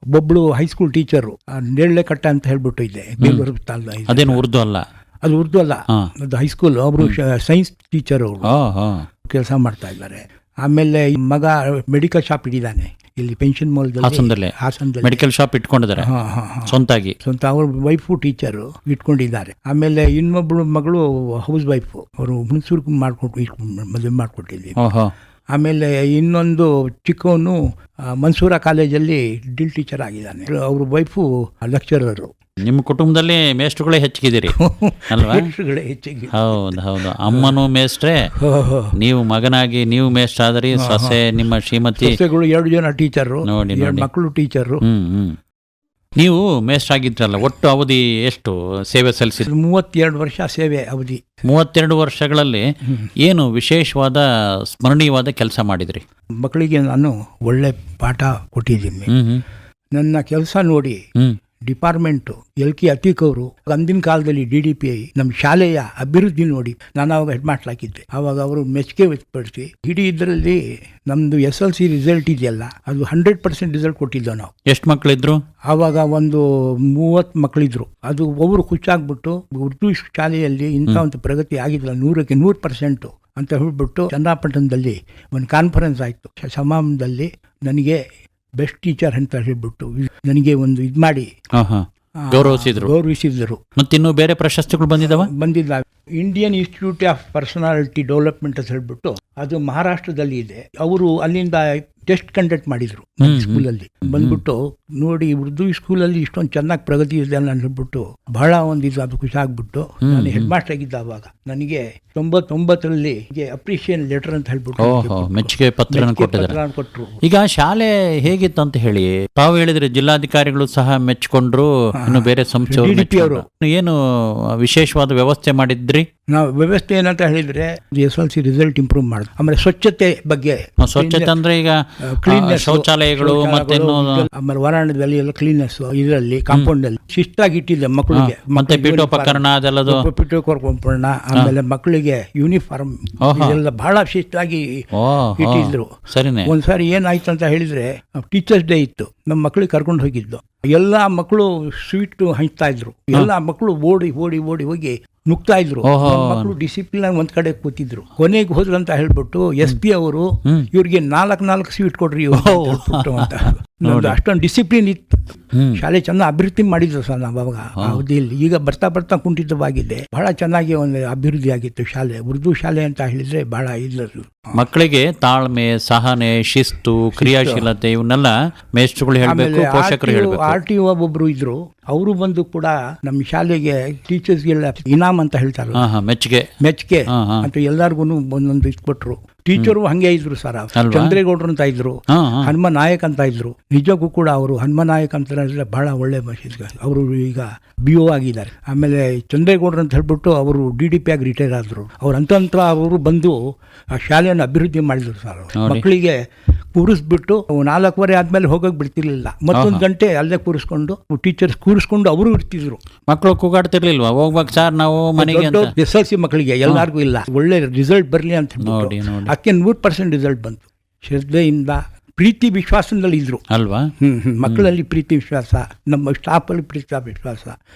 ಒಬ್ಬಳು ಹೈಸ್ಕೂಲ್ ಟೀಚರು, ನೇರಳೆ ಕಟ್ಟ ಅಂತ ಹೇಳ್ಬಿಟ್ಟು ಇದೆ ಬೇಲೂರು ತಾಲೂಕು. ಅದೇನು ಉರ್ದು ಅಲ್ಲ? ಅದು ಉರ್ದು ಅಲ್ಲ, ಅದು ಹೈಸ್ಕೂಲ್. ಒಬ್ರು ಸೈನ್ಸ್ ಟೀಚರ್, ಅವರು ಕೆಲಸ ಮಾಡ್ತಾ ಇದ್ದಾರೆ. ಆಮೇಲೆ ಮಗ ಮೆಡಿಕಲ್ ಶಾಪ್ ಇಟ್ಟಿದ್ದಾನೆ ಇಲ್ಲಿ ಪೆನ್ಷನ್ ಮಾಲ್ದಲ್ಲಿ, ಹಾಸನದಲ್ಲಿ ಮೆಡಿಕಲ್ ಶಾಪ್ ಇಟ್ಕೊಂಡಿದ್ದಾರೆ ಸ್ವಂತ. ಅವ್ರ ವೈಫು ಟೀಚರು ಇಟ್ಕೊಂಡಿದ್ದಾರೆ. ಆಮೇಲೆ ಇನ್ನೊಬ್ಳು ಮಗಳು ಹೌಸ್ ವೈಫು, ಅವರು ಹುಣಸೂರು ಮದುವೆ ಮಾಡ್ಕೊಟ್ಟಿದ್ದೀವಿ. ಆಮೇಲೆ ಇನ್ನೊಂದು ಚಿಕ್ಕವನು ಮನ್ಸೂರ ಕಾಲೇಜಲ್ಲಿ ಡ್ರಿಲ್ ಟೀಚರ್ ಆಗಿದ್ದಾನೆ. ಅವ್ರ ವೈಫು ಲೆಕ್ಚರರು. ನಿಮ್ಮ ಕುಟುಂಬದಲ್ಲಿ ಮೇಷ್ಟ್ರುಗಳೇ ಹೆಚ್ಚಿಗಿದ್ದೀರಿ ಅಲ್ವಾ? ಹೆಚ್ಚಿಗೆ. ಹೌದು. ಅಮ್ಮನೂ ಮೇಷ್ಟ್ರೆ, ನೀವು ಮಗನಾಗಿ ನೀವು ಮೇಷ್ಟ್ರ ಆದ್ರಿ. ಸೊಸೆ ನಿಮ್ಮ ಶ್ರೀಮತಿ 2 ಜನ ಟೀಚರು, ನೋಡಿ ಮಕ್ಕಳು ಟೀಚರು. ನೀವು ಮೇಷ್ಟ್ರ ಆಗಿದ್ರಲ್ಲ, ಒಟ್ಟು ಅವಧಿ ಎಷ್ಟು ಸೇವೆ ಸಲ್ಲಿಸಿದ್ರಿ? 32 ವರ್ಷ ಸೇವೆ ಅವಧಿ. 32 ವರ್ಷಗಳಲ್ಲಿ ಏನು ವಿಶೇಷವಾದ ಸ್ಮರಣೀಯವಾದ ಕೆಲಸ ಮಾಡಿದ್ರಿ? ಮಕ್ಕಳಿಗೆ ನಾನು ಒಳ್ಳೆ ಪಾಠ ಕೊಟ್ಟಿದ್ದೀನಿ. ನನ್ನ ಕೆಲಸ ನೋಡಿ ಡಿಪಾರ್ಟ್ಮೆಂಟ್ LK ಅತೀಕ್ ಅವರು ಅಂದಿನ ಕಾಲದಲ್ಲಿ DDPI ನಮ್ಮ ಶಾಲೆಯ ಅಭಿವೃದ್ಧಿ ನೋಡಿ ನಾನು ಅವಾಗ ಹೆಡ್ ಮಾಸ್ಟರ್ ಹಾಕಿದ್ದೆ. ಅವಾಗ ಅವರು ಮೆಚ್ಚುಗೆ ವ್ಯಕ್ತಪಡಿಸಿ ಇಡೀ ಇದರಲ್ಲಿ ನಮ್ದು SLC ರಿಸಲ್ಟ್ ಇದೆಯಲ್ಲ, ಅದು 100% ರಿಸಲ್ಟ್ ಕೊಟ್ಟಿದ್ದೆವು ನಾವು. ಎಷ್ಟು ಮಕ್ಕಳಿದ್ರು ಆವಾಗ? ಒಂದು 30 ಮಕ್ಕಳಿದ್ರು. ಅದು ಒಬ್ಬರು ಖುಷಿಯಾಗ್ಬಿಟ್ಟು ಉರ್ದು ಶಾಲೆಯಲ್ಲಿ ಇಂಥ ಒಂದು ಪ್ರಗತಿ ಆಗಿಲ್ಲ 100ಕ್ಕೆ 100% ಅಂತ ಹೇಳ್ಬಿಟ್ಟು ಚನ್ನಪಟ್ಟಣದಲ್ಲಿ ಒಂದು ಕಾನ್ಫರೆನ್ಸ್ ಆಯಿತು. ಸಮಾರಂಭದಲ್ಲಿ ನನಗೆ ಬೆಸ್ಟ್ ಟೀಚರ್ ಅಂತ ಹೇಳ್ಬಿಟ್ಟು ನನಗೆ ಒಂದು ಇದು ಮಾಡಿ ಗೌರವಿಸಿದ್ರು. ಮತ್ತಿನ್ನೂ ಬೇರೆ ಪ್ರಶಸ್ತಿಗಳು ಬಂದಿದ್ದಾವೆ. Indian institute of personality development ಅಂತ ಹೇಳ್ಬಿಟ್ಟು ಅದು ಮಹಾರಾಷ್ಟ್ರದಲ್ಲಿ ಇದೆ. ಅವರು ಅಲ್ಲಿಂದ ಟೆಸ್ಟ್ ಕಂಡಕ್ಟ್ ಮಾಡಿದ್ರು ಸ್ಕೂಲಲ್ಲಿ. ಬಂದ್ಬಿಟ್ಟು ನೋಡಿ ಉರ್ದು ಸ್ಕೂಲಲ್ಲಿ ಇಷ್ಟೊಂದು ಚೆನ್ನಾಗಿ ಪ್ರಗತಿ ಇದೆ ಅಂತ ಹೇಳ್ಬಿಟ್ಟು ಬಹಳ ಒಂದು ಅದು ಖುಷಿ ಆಗ್ಬಿಟ್ಟು ನಾನು ಹೆಡ್ ಮಾಸ್ಟರ್ ಆಗಿದ್ದ. ಅವಾಗ ನನಗೆ 99ರಲ್ಲಿ ಅಪ್ರಿಷಿಯೇಷನ್ ಲೆಟರ್ ಅಂತ ಹೇಳ್ಬಿಟ್ಟು ಮೆಚ್ಚುಗೆ ಪತ್ರ ಕೊಟ್ಟರು. ಈಗ ಶಾಲೆ ಹೇಗಿತ್ತು ಅಂತ ಹೇಳಿ ತಾವು ಹೇಳಿದ್ರೆ ಜಿಲ್ಲಾಧಿಕಾರಿಗಳು ಸಹ ಮೆಚ್ಚಿಕೊಂಡ್ರು, ಇನ್ನು ಬೇರೆ ಸಂಸ್ಥೆಯವರು ಏನು ವಿಶೇಷವಾದ ವ್ಯವಸ್ಥೆ ಮಾಡಿದ್ರಿ? ನಾವು ವ್ಯವಸ್ಥೆ ಏನಂತ ಹೇಳಿದ್ರೆ SLC ರಿಸಲ್ಟ್ ಇಂಪ್ರೂವ್ ಮಾಡಿದ್ರು. ಆಮೇಲೆ ಸ್ವಚ್ಛತೆ ಬಗ್ಗೆ, ಸ್ವಚ್ಛತೆ ಅಂದ್ರೆ ಈಗ ಕ್ಲೀನ್ನೆಸ್, ಶೌಚಾಲಯಗಳು, ಆಮೇಲೆ ವರಾಂಡದಲ್ಲಿ ಎಲ್ಲ ಕ್ಲೀನ್ನೆಸ್, ಇದರಲ್ಲಿ ಕಾಂಪೌಂಡ್ ಅಲ್ಲಿ ಶಿಸ್ತಾಗಿ ಇಟ್ಟಿದ್ದೆ ಮಕ್ಕಳಿಗೆ. ಮತ್ತೆ ಪೀಠೋಪಕರಣ ಅದೆಲ್ಲದು, ಪೀಠೋಪಕರಣ, ಆಮೇಲೆ ಮಕ್ಕಳಿಗೆ ಯೂನಿಫಾರ್ಮ್ ಇದೆಲ್ಲ ಬಹಳ ಶಿಸ್ತಾಗಿ ಇಟ್ಟಿದ್ರು. ಒಂದ್ಸಾರಿ ಏನಾಯ್ತು ಅಂತ ಹೇಳಿದ್ರೆ ಟೀಚರ್ಸ್ ಡೇ ಇತ್ತು, ನಮ್ಮ ಮಕ್ಕಳಿಗೆ ಕರ್ಕೊಂಡು ಹೋಗಿದ್ದು. ಎಲ್ಲಾ ಮಕ್ಕಳು ಸ್ವೀಟ್ ಹಂಚ್ತಾ ಇದ್ರು. ಎಲ್ಲಾ ಮಕ್ಕಳು ಓಡಿ ಓಡಿ ಓಡಿ ಹೋಗಿ ನುಗ್ತಾ ಇದ್ರು. ಮಕ್ಕಳು ಡಿಸಿಪ್ಲಿನ್ ಒಂದ್ ಕಡೆ ಕೂತಿದ್ರು. ಕೊನೆಗೆ ಹೋದ್ರಂತ ಹೇಳ್ಬಿಟ್ಟು SP ಅವರು ಇವ್ರಿಗೆ 4 ಸ್ವೀಟ್ ಕೊಡ್ರಿ ಅಂತ. ಅಷ್ಟೊಂದು ಡಿಸಿಪ್ಲಿನ್ ಇತ್ತು. ಶಾಲೆ ಚೆನ್ನಾಗಿ ಅಭಿವೃದ್ಧಿ ಮಾಡಿದ್ರು ಸರ್ ನಾವು ಅವಾಗ ಅವಧಿಯಲ್ಲಿ. ಈಗ ಬರ್ತಾ ಬರ್ತಾ ಕುಂಠಿತವಾಗಿದೆ. ಬಹಳ ಚೆನ್ನಾಗಿ ಒಂದು ಅಭಿವೃದ್ಧಿ ಆಗಿತ್ತು ಶಾಲೆ. ಉರ್ದು ಶಾಲೆ ಅಂತ ಹೇಳಿದ್ರೆ ಬಹಳ ಇಲ್ಲದು. ಮಕ್ಕಳಿಗೆ ತಾಳ್ಮೆ, ಸಹನೆ, ಶಿಸ್ತು, ಕ್ರಿಯಾಶೀಲತೆ ಇವನ್ನೆಲ್ಲ ಮೇಷ್ಟ್ರುಗಳು ಹೇಳಬೇಕು, ಪೋಷಕರು ಹೇಳಬೇಕು. RTO ಒಬ್ಬೊಬ್ರು ಇದ್ರು, ಅವರು ಬಂದು ಕೂಡ ನಮ್ಮ ಶಾಲೆಗೆ ಟೀಚರ್ಸ್ಗೆಲ್ಲ ಇನಾಮ್ ಅಂತ ಹೇಳ್ತಾರೆ, ಮೆಚ್ಚುಗೆ ಅಂತ ಎಲ್ಲಾರ್ಗು ಒಂದೊಂದು ಇಟ್ಕೊಟ್ರು. ಟೀಚರು ಹಂಗೆ ಇದ್ರು ಸರ್. ಚಂದ್ರೇಗೌಡರು ಅಂತ ಇದ್ರು, ಹನುಮ ನಾಯಕ್ ಅಂತ ಇದ್ರು. ನಿಜಕ್ಕೂ ಕೂಡ ಅವರು ಹನುಮ ನಾಯಕ್ ಅಂತ ಹೇಳಿದ್ರೆ ಬಹಳ ಒಳ್ಳೆ ಅವರು ಈಗ BO ಆಗಿದ್ದಾರೆ. ಆಮೇಲೆ ಚಂದ್ರೇಗೌಡರು ಅಂತ ಹೇಳ್ಬಿಟ್ಟು ಅವರು DDP ಆಗಿ ರಿಟೈರ್ ಆದ್ರು. ಅವ್ರ ಅಂತ ಅವರು ಬಂದು ಆ ಶಾಲೆಯನ್ನು ಅಭಿವೃದ್ಧಿ ಮಾಡಿದ್ರು ಸರ್. ಮಕ್ಕಳಿಗೆ ಕೂರಿಸ್ಬಿಟ್ಟು 4:15 ಆದ್ಮೇಲೆ ಹೋಗಕ್ ಬಿಡ್ತಿರ್ಲಿಲ್ಲ. ಮತ್ತೊಂದು ಗಂಟೆ ಅಲ್ಲೇ ಕೂರಿಸ್ಕೊಂಡು ಟೀಚರ್ಸ್ ಕೂರಿಸ್ಕೊಂಡು ಅವರು ಇರ್ತಿದ್ರು. ಮಕ್ಕಳು ಕೂಗಾಡ್ತಿರ್ಲಿಲ್ವಾ ಹೋಗ್ಬೇಕು ಸರ್ ನಾವು ಮನೆಗೆ? SLC ಮಕ್ಕಳಿಗೆ ಎಲ್ಲಾರ್ಗು ಇಲ್ಲ, ಒಳ್ಳೆ ರಿಸಲ್ಟ್ ಬರ್ಲಿ ಅಂತ ಹೇಳಿ ಅದಕ್ಕೆ 100% ರಿಸಲ್ಟ್ ಬಂತು. ಶ್ರದ್ಧೆಯಿಂದ ಪ್ರೀತಿ ವಿಶ್ವಾಸದಲ್ಲಿ ಇದ್ರು ಅಲ್ವಾ? ಮಕ್ಕಳಲ್ಲಿ ಪ್ರೀತಿ ವಿಶ್ವಾಸ, ನಮ್ಮ ಸ್ಟಾಫ್ ಅಲ್ಲಿ ಪ್ರೀತಿ ವಿಶ್ವಾಸ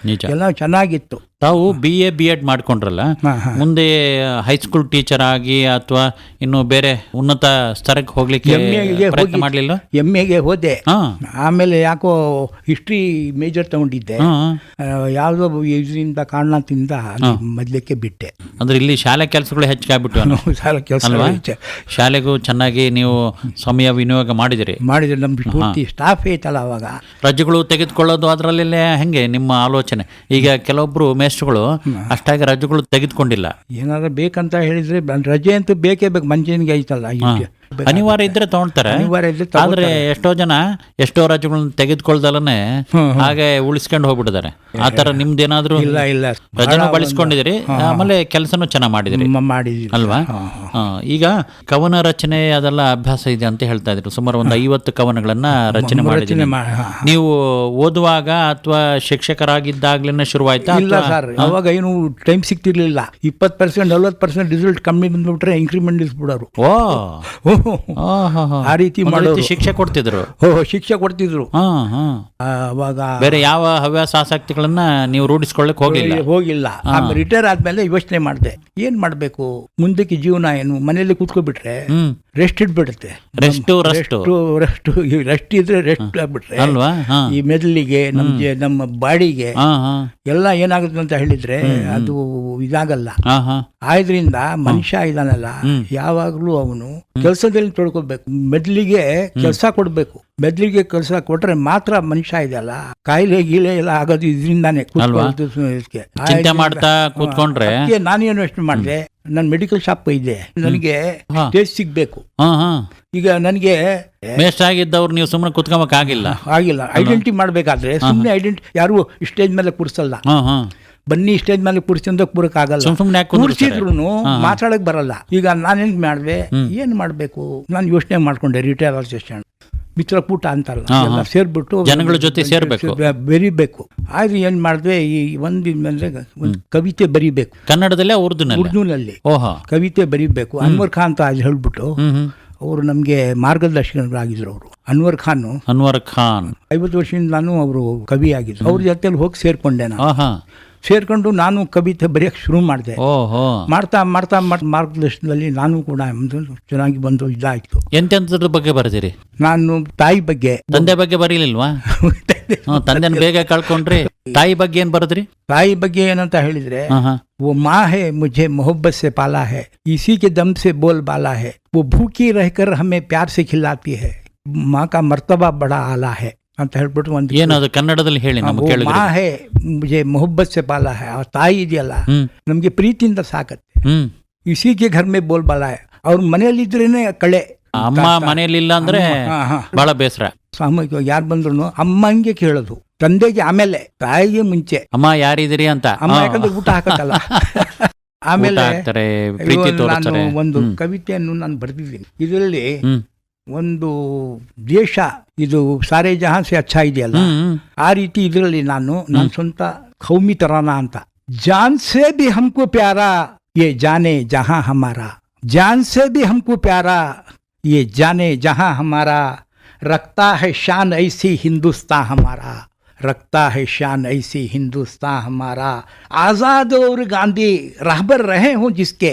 ಎಲ್ಲ ಚೆನ್ನಾಗಿತ್ತು. ತಾವು BA/B.Ed ಮಾಡ್ಕೊಂಡ್ರಲ್ಲ, ಮುಂದೆ ಹೈಸ್ಕೂಲ್ ಟೀಚರ್ ಆಗಿ ಅಥವಾ ಇನ್ನು ಬೇರೆ ಉನ್ನತ ಸ್ತರಕ್ಕೆ ಹೋಗ್ಲಿಕ್ಕೆ ಪ್ರಯತ್ನ ಮಾಡಲಿಲ್ಲ? MA ಹೋದೆ, ಆಮೇಲೆ ಯಾಕೋ ಹಿಸ್ಟ್ರಿ ಮೇಜರ್ ತಗೊಂಡಿದ್ದೆ, ಯಾವುದೋ ಇದರಿಂದ ಕಾರಣದಿಂದ ಮೊದಲಕ್ಕೆ ಬಿಟ್ಟೆ. ಅಂದ್ರೆ ಇಲ್ಲಿ ಶಾಲೆ ಕೆಲಸಗಳು ಹೆಚ್ಚಾಗ್ಬಿಟ್ಟು ಶಾಲೆಗೂ ಚೆನ್ನಾಗಿ ನೀವು ಸಮಯ ವಿನಿಯೋಗ ಮಾಡಿದಿರಿ. ನಮ್ಗೆ ಪೂರ್ತಿ ಸ್ಟಾಫ್ ಐತಲ್ಲ ಅವಾಗ. ರಜೆಗಳು ತೆಗೆದುಕೊಳ್ಳೋದು ಅದರಲ್ಲೇ ಹೆಂಗೆ ನಿಮ್ಮ ಆಲೋಚನೆ? ಈಗ ಕೆಲವೊಬ್ರು ಮೇಸ್ಟ್ರುಗಳು ಅಷ್ಟಾಗಿ ರಜೆಗಳು ತೆಗೆದುಕೊಂಡಿಲ್ಲ. ಏನಾದ್ರು ಬೇಕಂತ ಹೇಳಿದ್ರೆ ರಜೆ ಅಂತೂ ಬೇಕೇ ಬೇಕು, ಮನುಷ್ಯನಿಗೆ ಐತಲ್ಲ, ಅನಿವಾರ್ಯ ಇದ್ರೆ ತಗೊಳ್ತಾರೆ. ಆದ್ರೆ ಎಷ್ಟೋ ರಜೆಗಳನ್ನ ತೆಗೆದುಕೊಳ್ದಲ್ಲೇ ಹಾಗೆ ಉಳಿಸ್ಕೊಂಡು ಹೋಗ್ಬಿಟ್ಟಿದ್ದಾರೆ. ಆತರ ನಿಮ್ದೇನಾದ್ರೂ ರಜೆನೂ ಬಳಸ್ಕೊಂಡಿದ್ದೀರಿ, ಆಮೇಲೆ ಕೆಲಸನೂ ಚೆನ್ನಾಗಿ ಮಾಡಿದಿರಿ ಅಲ್ವಾ? ಈಗ ಕವನ ರಚನೆ ಅದೆಲ್ಲ ಅಭ್ಯಾಸ ಇದೆ ಅಂತ ಹೇಳ್ತಾ ಇದ್ರು. ಸುಮಾರು ಒಂದು 50 ಕವನಗಳನ್ನ ರಚನೆ ಮಾಡಿದ್ದೀನಿ. ನೀವು ಓದುವಾಗ ಅಥವಾ ಶಿಕ್ಷಕರಾಗಿದ್ದಾಗ್ಲೇನೆ ಶುರುವಾಯ್ತಾ? ಇಲ್ಲ ಸರ್, ಅವಾಗ ಏನು ಟೈಮ್ ಸಿಗ್ತಿರ್ಲಿಲ್ಲ. 20% 40% ರಿಸಲ್ಟ್ ಕಮ್ಮಿ ಬಂದ್ಬಿಟ್ರೆ ಇಂಕ್ರಿಮೆಂಟ್ ಇಸ್ಬಿಡೋರು. ಆ ರೀತಿ ಮಾಡೋದು. ಶಿಕ್ಷೆ ಕೊಡ್ತಿದ್ರು? ಶಿಕ್ಷೆ ಕೊಡ್ತಿದ್ರು. ಅವಾಗ ಬೇರೆ ಯಾವ ಹವ್ಯಾಸ ಆಸಕ್ತಿಗಳನ್ನ ನೀವು ರೂಢಿಸ್ಕೊಳ್ಳಕ್ ಹೋಗಿಲ್ಲ. ಆಮೇಲೆ ರಿಟೈರ್ ಆದ್ಮೇಲೆ ಯೋಚನೆ ಮಾಡಿದೆ, ಏನ್ ಮಾಡ್ಬೇಕು ಮುಂದಕ್ಕೆ, ಜೀವನ ಏನು, ಮನೇಲಿ ಕೂತ್ಕೊಬಿಟ್ರೆ ರೆಸ್ಟ್ ಇಟ್ಬಿಡುತ್ತೆ. ರೆಸ್ಟ್ ಇದ್ರೆ ರೆಸ್ಟ್ ಆಗ್ಬಿಟ್ರೆ ಈ ಮೆದುಳಿಗೆ, ನಮ್ಮ ಬಾಡಿಗೆ ಎಲ್ಲ ಏನಾಗುತ್ತೆ ಅಂತ ಹೇಳಿದ್ರೆ ಅದು ಇದಾಗಲ್ಲ. ಆದ್ರಿಂದ ಮನುಷ್ಯ ಇದಾನಲ್ಲ, ಯಾವಾಗ್ಲೂ ಅವನು ಕೆಲಸದಲ್ಲಿ ತೊಡ್ಕೋಬೇಕು. ಮೆದುಳಿಗೆ ಕೆಲಸ ಕೊಡ್ಬೇಕು. ಮೆದುಳಿಗೆ ಕೆಲಸ ಕೊಟ್ರೆ ಮಾತ್ರ ಮನುಷ್ಯ ಇದೆಯಲ್ಲ, ಕಾಯಿಲೆ ಗೀಲೆ ಎಲ್ಲ ಆಗೋದು ಇದರಿಂದಾನೆ. ಚಿಂತೆ ಮಾಡ್ತಾ ಕೂತ್ಕೊಂಡ್ರೆ ನಾನೇನು ಯೋಚನೆ ಮಾಡಿದೆ, ನನ್ನ ಮೆಡಿಕಲ್ ಶಾಪ್ ಇದೆ, ನನಗೆ ಸ್ಟೇಜ್ ಸಿಗ್ಬೇಕು. ಈಗ ನನಗೆ ಮೇಸ್ಟ್ ಆಗಿದ್ದವ್ರು ನೀವು ಸುಮ್ಮನೆ ಕುತ್ಕೊಂಬಕ್ ಆಗಿಲ್ಲ. ಐಡೆಂಟಿಟಿ ಮಾಡ್ಬೇಕಾದ್ರೆ ಸುಮ್ಮನೆ ಯಾರು ಸ್ಟೇಜ್ ಮೇಲೆ ಕೂರಿಸಲ್ಲ. ಬನ್ನಿ ಸ್ಟೇಜ್ ಮೇಲೆ ಕೂರಿಸಿಂದ ಕೂರಕ್ಕಾಗಲ್ಲ, ಕೂರಿಸಿದ್ರು ಮಾತಾಡಕ್ ಬರಲ್ಲ. ಈಗ ನಾನೇನ್ ಮಾಡಿದೆ, ಏನ್ ಮಾಡ್ಬೇಕು ನಾನು ಯೋಚನೆ ಮಾಡ್ಕೊಂಡೆ. ರಿಟೈರ್ ಆಸೋಸಿಯೇಷನ್ ಮಿತ್ರಕೂಟ ಅಂತಲ್ಲ, ಎಲ್ಲ ಸೇರ್ಬಿಟ್ಟು ಜನಗಳ ಜೊತೆ ಸೇರ್ಬೇಕು, ಬೆರಿಬೇಕು. ಆದ್ರೆ ಏನ್ ಮಾಡಿದೆ, ಈ ಒಂದು ಕವಿತೆ ಬರಿಬೇಕು, ಕನ್ನಡದಲ್ಲೇ ಉರ್ದುನಲ್ಲಿ ಕವಿತೆ ಬರಿಬೇಕು. ಅನ್ವರ್ ಖಾನ್ ಅಂತ ಹೇಳ್ಬಿಟ್ಟು ಅವರು ನಮ್ಗೆ ಮಾರ್ಗದರ್ಶಕರಾಗಿದ್ರು. ಅವರು ಅನ್ವರ್ ಖಾನ್ 50 ವರ್ಷದಿಂದ ನಾನು ಅವರು ಕವಿ ಆಗಿದ್ರು. ಅವ್ರ ಜೊತೆಲಿ ಹೋಗಿ ಸೇರ್ಕೊಂಡೆ. ನಾನು ಸೇರ್ಕೊಂಡು ನಾನು ಕವಿತೆ ಬರೆಯಕ್ಕೆ ಶುರು ಮಾಡಿದೆ. ಮಾಡ್ತಾ ಮಾಡ್ತಾ ಮಾರ್ಗದರ್ಶನದಲ್ಲಿ ನಾನು ಕೂಡ ಚೆನ್ನಾಗಿ ಬಂದು ಇದಾಯ್ತು. ಎಂತೆಂಥದ್ರ ಬಗ್ಗೆ ಬರೆದಿರಿ? ನಾನು ತಾಯಿ ಬಗ್ಗೆ. ತಂದೆ ಬಗ್ಗೆ ಬರೀಲಿಲ್ವಾ? ತಂದೆನ ಬೇಗ ಕಳ್ಕೊಂಡ್ರಿ. ತಾಯಿ ಬಗ್ಗೆ ಏನ್ ಬರೆದ್ರಿ? ತಾಯಿ ಬಗ್ಗೆ ಏನಂತ ಹೇಳಿದ್ರೆ, वो माँ है मुझे मोहब्बत से पाला है, इसी के दम से बोल बाला है, वो भूखी रहकर हमें प्यार से खिलाती है, माँ का मर्तबा बड़ा आला है ಅಂತ ಹೇಳ್ಬಿಟ್ಟು ಒಂದು ಏನದು ಕನ್ನಡದಲ್ಲಿ ಹೇಳಿ ನಮ್ಗೆ ಕೇಳಿದ್ರೆ. ಮಾ ಹೇ ಮುಜೆ ಮೊಹಬ್ಬತ್ ಸೆ ಪಾಲಾ ಹೈ, ಆ ತಾಯಿ ಇದೆಯಲ್ಲ ನಮ್ಗೆ ಪ್ರೀತಿಯಿಂದ ಸಾಕತ್ತೆ. ಇಸಿಗೆ ಘರ್ ಮೇ ಬೋಲ್ ಬಾಲಾ ಹೈ, ಅವ್ರ ಮನೆಯಲ್ಲಿ ಇದ್ರೇನೆ ಕಳೆ. ಅಮ್ಮ ಮನೆಯಲ್ಲಿ ಇಲ್ಲ ಅಂದ್ರೆ ಬಹಳ ಬೇಸರ. ಸಾಮೂಹಿಕವಾಗಿ ಯಾರು ಬಂದ್ರು ಅಮ್ಮಂಗೆ ಕೇಳೋದು, ತಂದೆಗೆ ಆಮೇಲೆ, ತಾಯಿಗೆ ಮುಂಚೆ ಅಮ್ಮ ಯಾರಿದ್ದೀರಿ ಅಂತ. ಅಮ್ಮ ಯಾಕಂದ್ರೆ ಊಟ ಹಾಕತ್ತಲ್ಲ. ಆಮೇಲೆ ನಾನು ಒಂದು ಕವಿತೆಯನ್ನು ನಾನು ಬರೆದಿದ್ದೀನಿ. ಇದರಲ್ಲಿ ಒಂದು ದೇಶ ಇದು ಸಾರೇ ಜಹಾನ್ ಸೆ ಅಚ್ಚಾ ಇದೆಯಲ್ಲ, ಆ ರೀತಿ ಇದರಲ್ಲಿ ನಾನು ನನ್ನ ಸ್ವಂತ ಖೌಮಿ ತರಾನ ಅಂತ. ಜಾನ್ ಸೆ ಭಿ ಹಮ್ಕೋ ಪ್ಯಾರಾ ಯೇ ಜಾನೆ ಜಹಾಂ ಹಮಾರಾ, ಜಾನ್ ಸೆ ಭಿ ಹಮ್ಕೋ ಪ್ಯಾರಾ ಯೇ ಜಾನೆ ಜಹಾಂ ಹಮಾರಾ, ರಕ್ತಾ ಹೈ ಶಾನ್ ಐಸಿ ಹಿಂದೂಸ್ತಾನ್ ಹಮಾರಾ, रखता है शान ऐसी हिंदुस्तान हमारा, आजाद और गांधी रहबर रहे हों जिसके,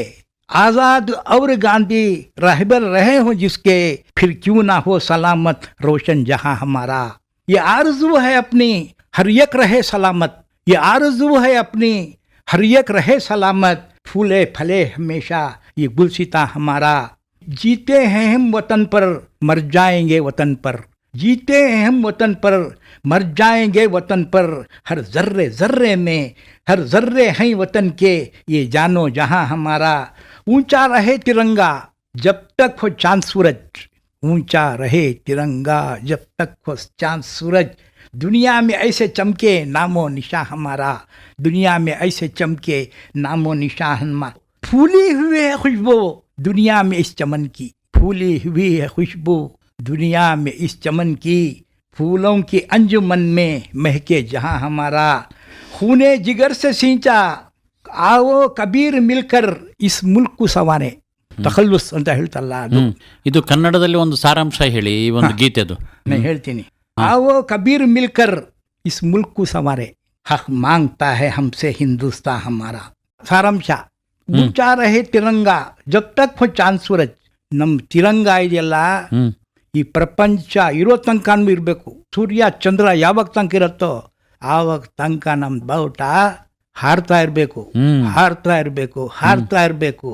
आजाद और गांधी रहबर रहे हों जिसके, फिर क्यों ना हो सलामत रोशन जहां हमारा, ये आरज़ू है अपनी हर एक रहे सलामत, ये आरज़ू है अपनी हर एक रहे सलामत, फूले फले हमेशा ये गुलसिता हमारा, जीते हैं हम वतन पर मर जाएंगे वतन पर, जीते हैं हम वतन पर मर जाएंगे वतन पर, हर जर्रे जर्रे में हर जर्रे हैं वतन के, ये जानो जहां हमारा, ऊंचा रहे तिरंगा जब तक हो चांद सूरज, ऊंचा रहे तिरंगा जब तक हो चांद सूरज, दुनिया में ऐसे चमके नामो निशा हमारा, दुनिया में ऐसे चमके नामो निशा हमारा, फूली हुई है खुशबू दुनिया में इस चमन की, फूली हुई है खुशबू दुनिया में इस चमन की, फूलों की अंजुमन में महके जहां हमारा, खूने जिगर से सींचा आओ कबीर मिलकर इस मुल्क को सवारे, ತಖಲ್ಲುಸ್ ಅಂತ ಹೇಳ್ತಲ್ಲ ಅದು. ಇದು ಕನ್ನಡದಲ್ಲಿ ಒಂದು ಸಾರಾಂಶ ಹೇಳಿ, ಈ ಒಂದು ಗೀತೆದು ನಾನು ಹೇಳ್ತೀನಿ. आओ कबीर मिलकर इस मुल्क को सवारे, हक मांगता है हमसे हिंदुस्तान हमारा. ಸಾರಾಂಶ ऊंचा रहे तिरंगा जब तक हो चांद सूरज. ನಮ್ಮ ತಿರಂಗ ಇದೆಯಲ್ಲ, ಈ ಪ್ರಪಂಚ ಇರೋ ತನಕನೂ ಇರಬೇಕು. ಸೂರ್ಯ ಚಂದ್ರ ಯಾವಾಗ ತನಕ ಇರುತ್ತೋ ಆವಾಗ ತನಕ ನಮ್ಮ ಬಾವುಟ ಹಾರ್ತಾ ಇರಬೇಕು, ಹಾರ್ತಾ ಇರಬೇಕು, ಹಾರ್ತಾ ಇರಬೇಕು.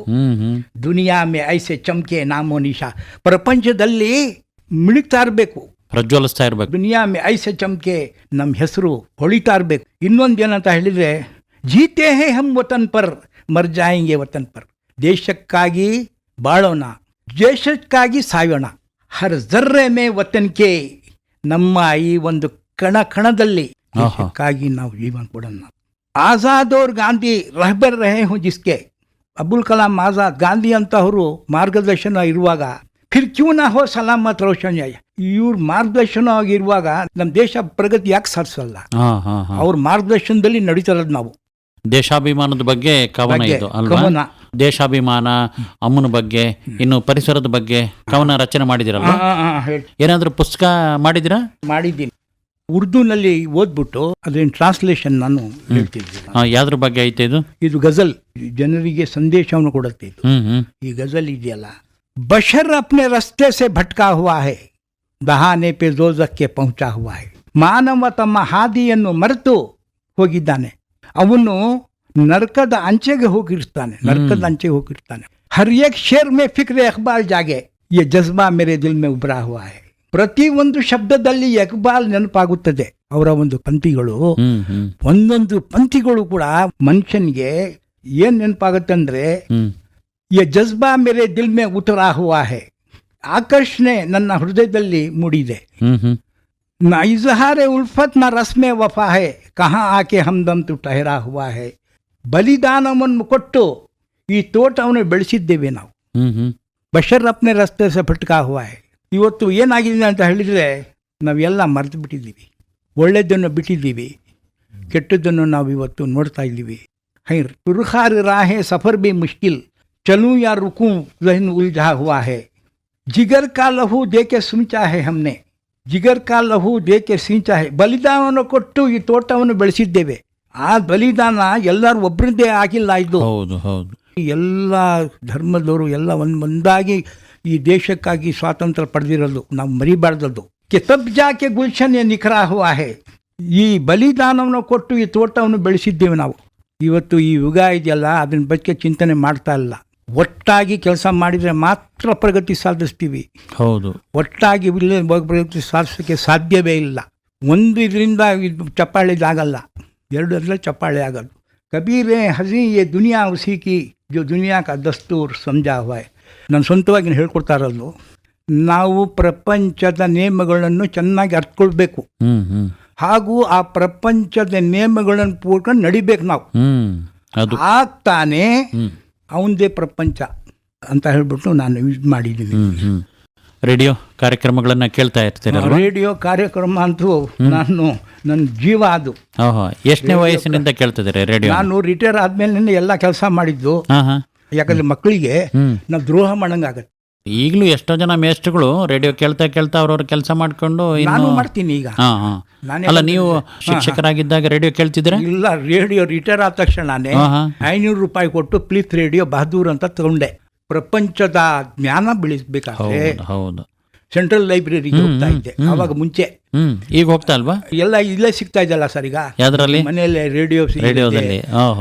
ದುನಿಯಾ ಮೇ ಐಸೆ ಚಮಕೆ ನಾಮೋ ನಿಶಾ, ಪ್ರಪಂಚದಲ್ಲಿ ಮಿಳಿಗ್ತಾ ಇರಬೇಕು, ಪ್ರಜ್ವಲಿಸ್ತಾ ಇರಬೇಕು. ದುನಿಯಾ ಮೇ ಐಸೆ ಚಮಕೆ, ನಮ್ಮ ಹೆಸರು ಹೊಳಿತಾ ಇರಬೇಕು. ಇನ್ನೊಂದೇನಂತ ಹೇಳಿದ್ರೆ, ಜೀತೆ ಹೇ ಹಮ್ ವತನ್ ಪರ್ ಮರ್ ಜಾಯೆಂಗೆ ವತನ್ ಪರ್. ದೇಶಕ್ಕಾಗಿ ಬಾಳೋಣ, ದೇಶಕ್ಕಾಗಿ ಸಾಯೋಣ. ಹರ್ ಜರ್ರೆ ಮೇ ವತನ್ಕೆ, ನಮ್ಮ ಈ ಒಂದು ಕಣ ಕಣದಲ್ಲಿ ದೇಶಕ್ಕಾಗಿ ನಾವು ಜೀವನ ಕೊಡೋಣ. ಆಜಾದ್ ಅವ್ರ ಗಾಂಧಿ ರಹಬರ್ ರಹೆ ಹೋ ಜಿಸ್ಕೆ, ಅಬುಲ್ ಕಲಾಂ ಆಜಾದ್ ಗಾಂಧಿ ಅಂತವರು ಮಾರ್ಗದರ್ಶನ ಇರುವಾಗ, ಫಿರ್ ಕ್ಯೂ ನಾ ಹೋ ಸಲಾಮತ್ ರೋಷನ್, ಇವ್ರ ಮಾರ್ಗದರ್ಶನ ಆಗಿರುವಾಗ ನಮ್ಮ ದೇಶ ಪ್ರಗತಿ ಯಾಕೆ ಸಾಧಿಸಲ್ಲ? ಅವ್ರ ಮಾರ್ಗದರ್ಶನದಲ್ಲಿ ನಡೀತಾರದು ನಾವು. ದೇಶಾಭಿಮಾನದ ಬಗ್ಗೆ ಕವನ ಇದು ಅಲ್ವಾ? ದೇಶಾಭಿಮಾನ, ಅಮ್ಮನ ಬಗ್ಗೆ, ಇನ್ನು ಪರಿಸರದ ಬಗ್ಗೆ ಕವನ ರಚನೆ ಮಾಡಿದಿರಲ್ಲ. ಏನಾದ್ರೂ ಪುಸ್ತಕ ಮಾಡಿದಿರಾ? ಮಾಡಿದ್ದೀನಿ. ಉರ್ದುನಲ್ಲಿ ಓದ್ಬಿಟ್ಟು ಅದ್ರ ಟ್ರಾನ್ಸ್ಲೇಷನ್ ನಾನು ಹೇಳ್ತಿದ್ದೀನಿ. ಯಾವ್ದ್ರ ಬಗ್ಗೆ ಐತೆ ಇದು? ಇದು ಗಜಲ್, ಜನರಿಗೆ ಸಂದೇಶವನ್ನು ಕೊಡುತ್ತೆ ಇದು. ಈ ಗಜಲ್ ಇದೆಯಲ್ಲ, ಬಶರ್ ಅಪ್ನೆ ರಸ್ತೆ ಸೆ ಭಟ್ಕಾ ಹುವಾ ಹೈ, ದಹಾನೆ ಪೆ ದೋಜಕ್ಕೆ ಪಹುಂಚಾ ಹುವಾ ಹೈ. ಮಾನವ ತಮ್ಮ ಹಾದಿಯನ್ನು ಮರೆತು ಹೋಗಿದ್ದಾನೆ, ಅವನು ನರಕದ ಅಂಚೆಗೆ ಹೋಗಿರ್ತಾನೆ, ನರಕದ ಅಂಚೆಗೆ ಹೋಗಿರ್ತಾನೆ. ಹರ್ ಏಕ್ ಶೇರ್ ಮೇ ಫಿಕ್ರೆ ಅಖ್ಬಾಲ್ ಜಾಗೆ, ಯೆ ಜಜ್ಬಾ ಮೇರೆ ದಿಲ್ ಮೇ ಉಬ್ರಾ ಹುವಾ ಹೈ. ಪ್ರತಿ ಒಂದು ಶಬ್ದದಲ್ಲಿ ಇಕ್ಬಾಲ್ ನೆನಪಾಗುತ್ತದೆ. ಅವರ ಒಂದು ಪಂಕ್ತಿಗಳು, ಒಂದೊಂದು ಪಂಕ್ತಿಗಳು ಕೂಡ ಮನುಷ್ಯನಿಗೆ ಏನ್ ನೆನಪಾಗುತ್ತೆ ಅಂದ್ರೆ, ಯೆ ಜಜ್ಬಾ ಮೇರೆ ದಿಲ್ ಮೇ ಉತರಾ ಹುವಾ ಹೈ, ಆಕರ್ಷಣೆ ನನ್ನ ಹೃದಯದಲ್ಲಿ ಮೂಡಿದೆ. ನಾ ಇಜಹಾರೆ ಉಲ್ಫತ್ ನ ರಸ್ಮೆ ವಫಾ ಹೈ, ಕಹಾ ಆಕೆ ಹಮ್ದಮ್ ತು ಟಹರಾ ಹುವಾ ಹೈ. ಬಲಿದಾನವನ್ನು ಕೊಟ್ಟು ಈ ತೋಟವನ್ನು ಬೆಳೆಸಿದ್ದೇವೆ ನಾವು. ಬಶರ್ ಅಪ್ನೆ ರಸ್ತೆ ಸೆ ಭಟ್ಕಾ ಹುವಾ ಹೈ. ಇವತ್ತು ಏನಾಗಿದೆ ಅಂತ ಹೇಳಿದರೆ, ನಾವೆಲ್ಲ ಮರೆತು ಬಿಟ್ಟಿದ್ದೀವಿ, ಒಳ್ಳೆಯದನ್ನು ಬಿಟ್ಟಿದ್ದೀವಿ, ಕೆಟ್ಟದ್ದನ್ನು ನಾವು ಇವತ್ತು ನೋಡ್ತಾ ಇದ್ದೀವಿ. ಹೈ ರುಖಾರ್ ರಾಹೆ ಸಫರ್ ಬಿ ಮುಷ್ಕಿಲ್, ಚಲೂ ಯಾ ರುಕೂ ज़हन उलझा हुआ है. जिगर का लहू देके सींचा है हमने, ಜಿಗರ್ ಕಾ ಲಹು ದೇಕೆ ಸಿಂಚಾ ಹೈ. ಬಲಿದಾನವನ್ನು ಕೊಟ್ಟು ಈ ತೋಟವನ್ನು ಬೆಳೆಸಿದ್ದೇವೆ. ಆ ಬಲಿದಾನ ಎಲ್ಲರೂ ಒಬ್ಬರದ್ದೇ ಆಗಿಲ್ಲ. ಇದು ಎಲ್ಲ ಧರ್ಮದವರು ಎಲ್ಲ ಒಂದಾಗಿ ಈ ದೇಶಕ್ಕಾಗಿ ಸ್ವಾತಂತ್ರ್ಯ ಪಡೆದಿರೋದು ನಾವು ಮರಿಬಾರ್ದದ್ದು. ತಬ್ ಜಾಕೆ ಗುಲ್ಶನ್ ನಿಖರಾ ಹುವಾ ಹೈ. ಈ ಬಲಿದಾನವನ್ನು ಕೊಟ್ಟು ಈ ತೋಟವನ್ನು ಬೆಳೆಸಿದ್ದೇವೆ ನಾವು. ಇವತ್ತು ಈ ಯುಗ ಇದೆಯಲ್ಲ, ಅದನ್ನ ಬಗ್ಗೆ ಚಿಂತನೆ ಮಾಡ್ತಾ ಇಲ್ಲ. ಒಟ್ಟಾಗಿ ಕೆಲಸ ಮಾಡಿದರೆ ಮಾತ್ರ ಪ್ರಗತಿ ಸಾಧಿಸ್ತೀವಿ. ಹೌದು, ಒಟ್ಟಾಗಿ ಪ್ರಗತಿ ಸಾಧಿಸೋಕ್ಕೆ ಸಾಧ್ಯವೇ ಇಲ್ಲ. ಒಂದು ಇದರಿಂದ ಚಪ್ಪಾಳೆದಾಗಲ್ಲ, ಎರಡರಲ್ಲಿ ಚಪ್ಪಾಳೆ ಆಗೋದು. ಕಬೀರೇ ಹಸಿ ಯೇ ದುನಿಯಾ ಉಸಿಕಿ ಜೋ ದುನಿಯಾ ಕಾ ದಸ್ತೂರ್ ಸಮಜಾ ಹುವಾ ಹೈ. ನಾನು ಸ್ವಂತವಾಗಿ ಹೇಳ್ಕೊಡ್ತಾ ಇರೋದು, ನಾವು ಪ್ರಪಂಚದ ನಿಯಮಗಳನ್ನು ಚೆನ್ನಾಗಿ ಅರ್ಥಕೊಳ್ಬೇಕು, ಹಾಗೂ ಆ ಪ್ರಪಂಚದ ನಿಯಮಗಳನ್ನು ಪೂರ್ಣ ನಡಿಬೇಕು ನಾವು. ಆಗ್ತಾನೆ ಅವಂದೇ ಪ್ರಪಂಚ ಅಂತ ಹೇಳ್ಬಿಟ್ಟು ನಾನು ಯೂಸ್ ಮಾಡಿದ್ದೀನಿ. ರೇಡಿಯೋ ಕಾರ್ಯಕ್ರಮಗಳನ್ನ ಕೇಳ್ತಾ ಇರ್ತೀರ? ರೇಡಿಯೋ ಕಾರ್ಯಕ್ರಮ ಅಂತೂ ನಾನು ನನ್ನ ಜೀವ. ಅದು ಎಷ್ಟನೇ ವಯಸ್ಸಿನಿಂದ ಕೇಳ್ತಿದ್ದೀರಿ ರೇಡಿಯೋ? ನಾನು ರಿಟೈರ್ ಆದ್ಮೇಲೆ ಎಲ್ಲ ಕೆಲಸ ಮಾಡಿದ್ದು. ಯಾಕಂದ್ರೆ ಮಕ್ಕಳಿಗೆ ನಾವು ದ್ರೋಹ ಮಾಡಂಗಾಗತ್ತೆ. ಈಗಲೂ ಎಷ್ಟೋ ಜನ ಮೇಸ್ಟ್ರುಗಳು ರೇಡಿಯೋ ಕೇಳ್ತಾ ಕೇಳ್ತಾ ಅವ್ರವ್ರ ಕೆಲಸ ಮಾಡ್ಕೊಂಡು ನಾನು ಮಾಡ್ತೀನಿ ಈಗ. ಅಲ್ಲ, ನೀವು ಶಿಕ್ಷಕರಾಗಿದ್ದಾಗ ರೇಡಿಯೋ ಕೇಳ್ತಿದ್ರೆ? ಇಲ್ಲ, ರೇಡಿಯೋ ರಿಟೈರ್ ಆದ ತಕ್ಷಣನೇ 500 ರೂಪಾಯಿ ಕೊಟ್ಟು ಪ್ಲೀತ್ ರೇಡಿಯೋ ಬಹದ್ದೂರ್ ಅಂತ ತಗೊಂಡೆ. ಪ್ರಪಂಚದ ಜ್ಞಾನ ಬೆಳೆಸಬೇಕಾದ್ರೆ ಸೆಂಟ್ರಲ್ ಲೈಬ್ರರಿಗೆ ಹೋಗ್ತಾ ಇದ್ದೆ ಅವಾಗ ಮುಂಚೆ. ಈಗ ಹೋಗ್ತಾ ಅಲ್ವಾ? ಎಲ್ಲ ಇಲ್ಲೇ ಸಿಗ್ತಾ ಇದೆಯಲ್ಲ ಸರ್ ಈಗ. ಯಾವ್ದ್ರಲ್ಲಿ? ಮನೆಯಲ್ಲೇ ರೇಡಿಯೋದಲ್ಲಿ.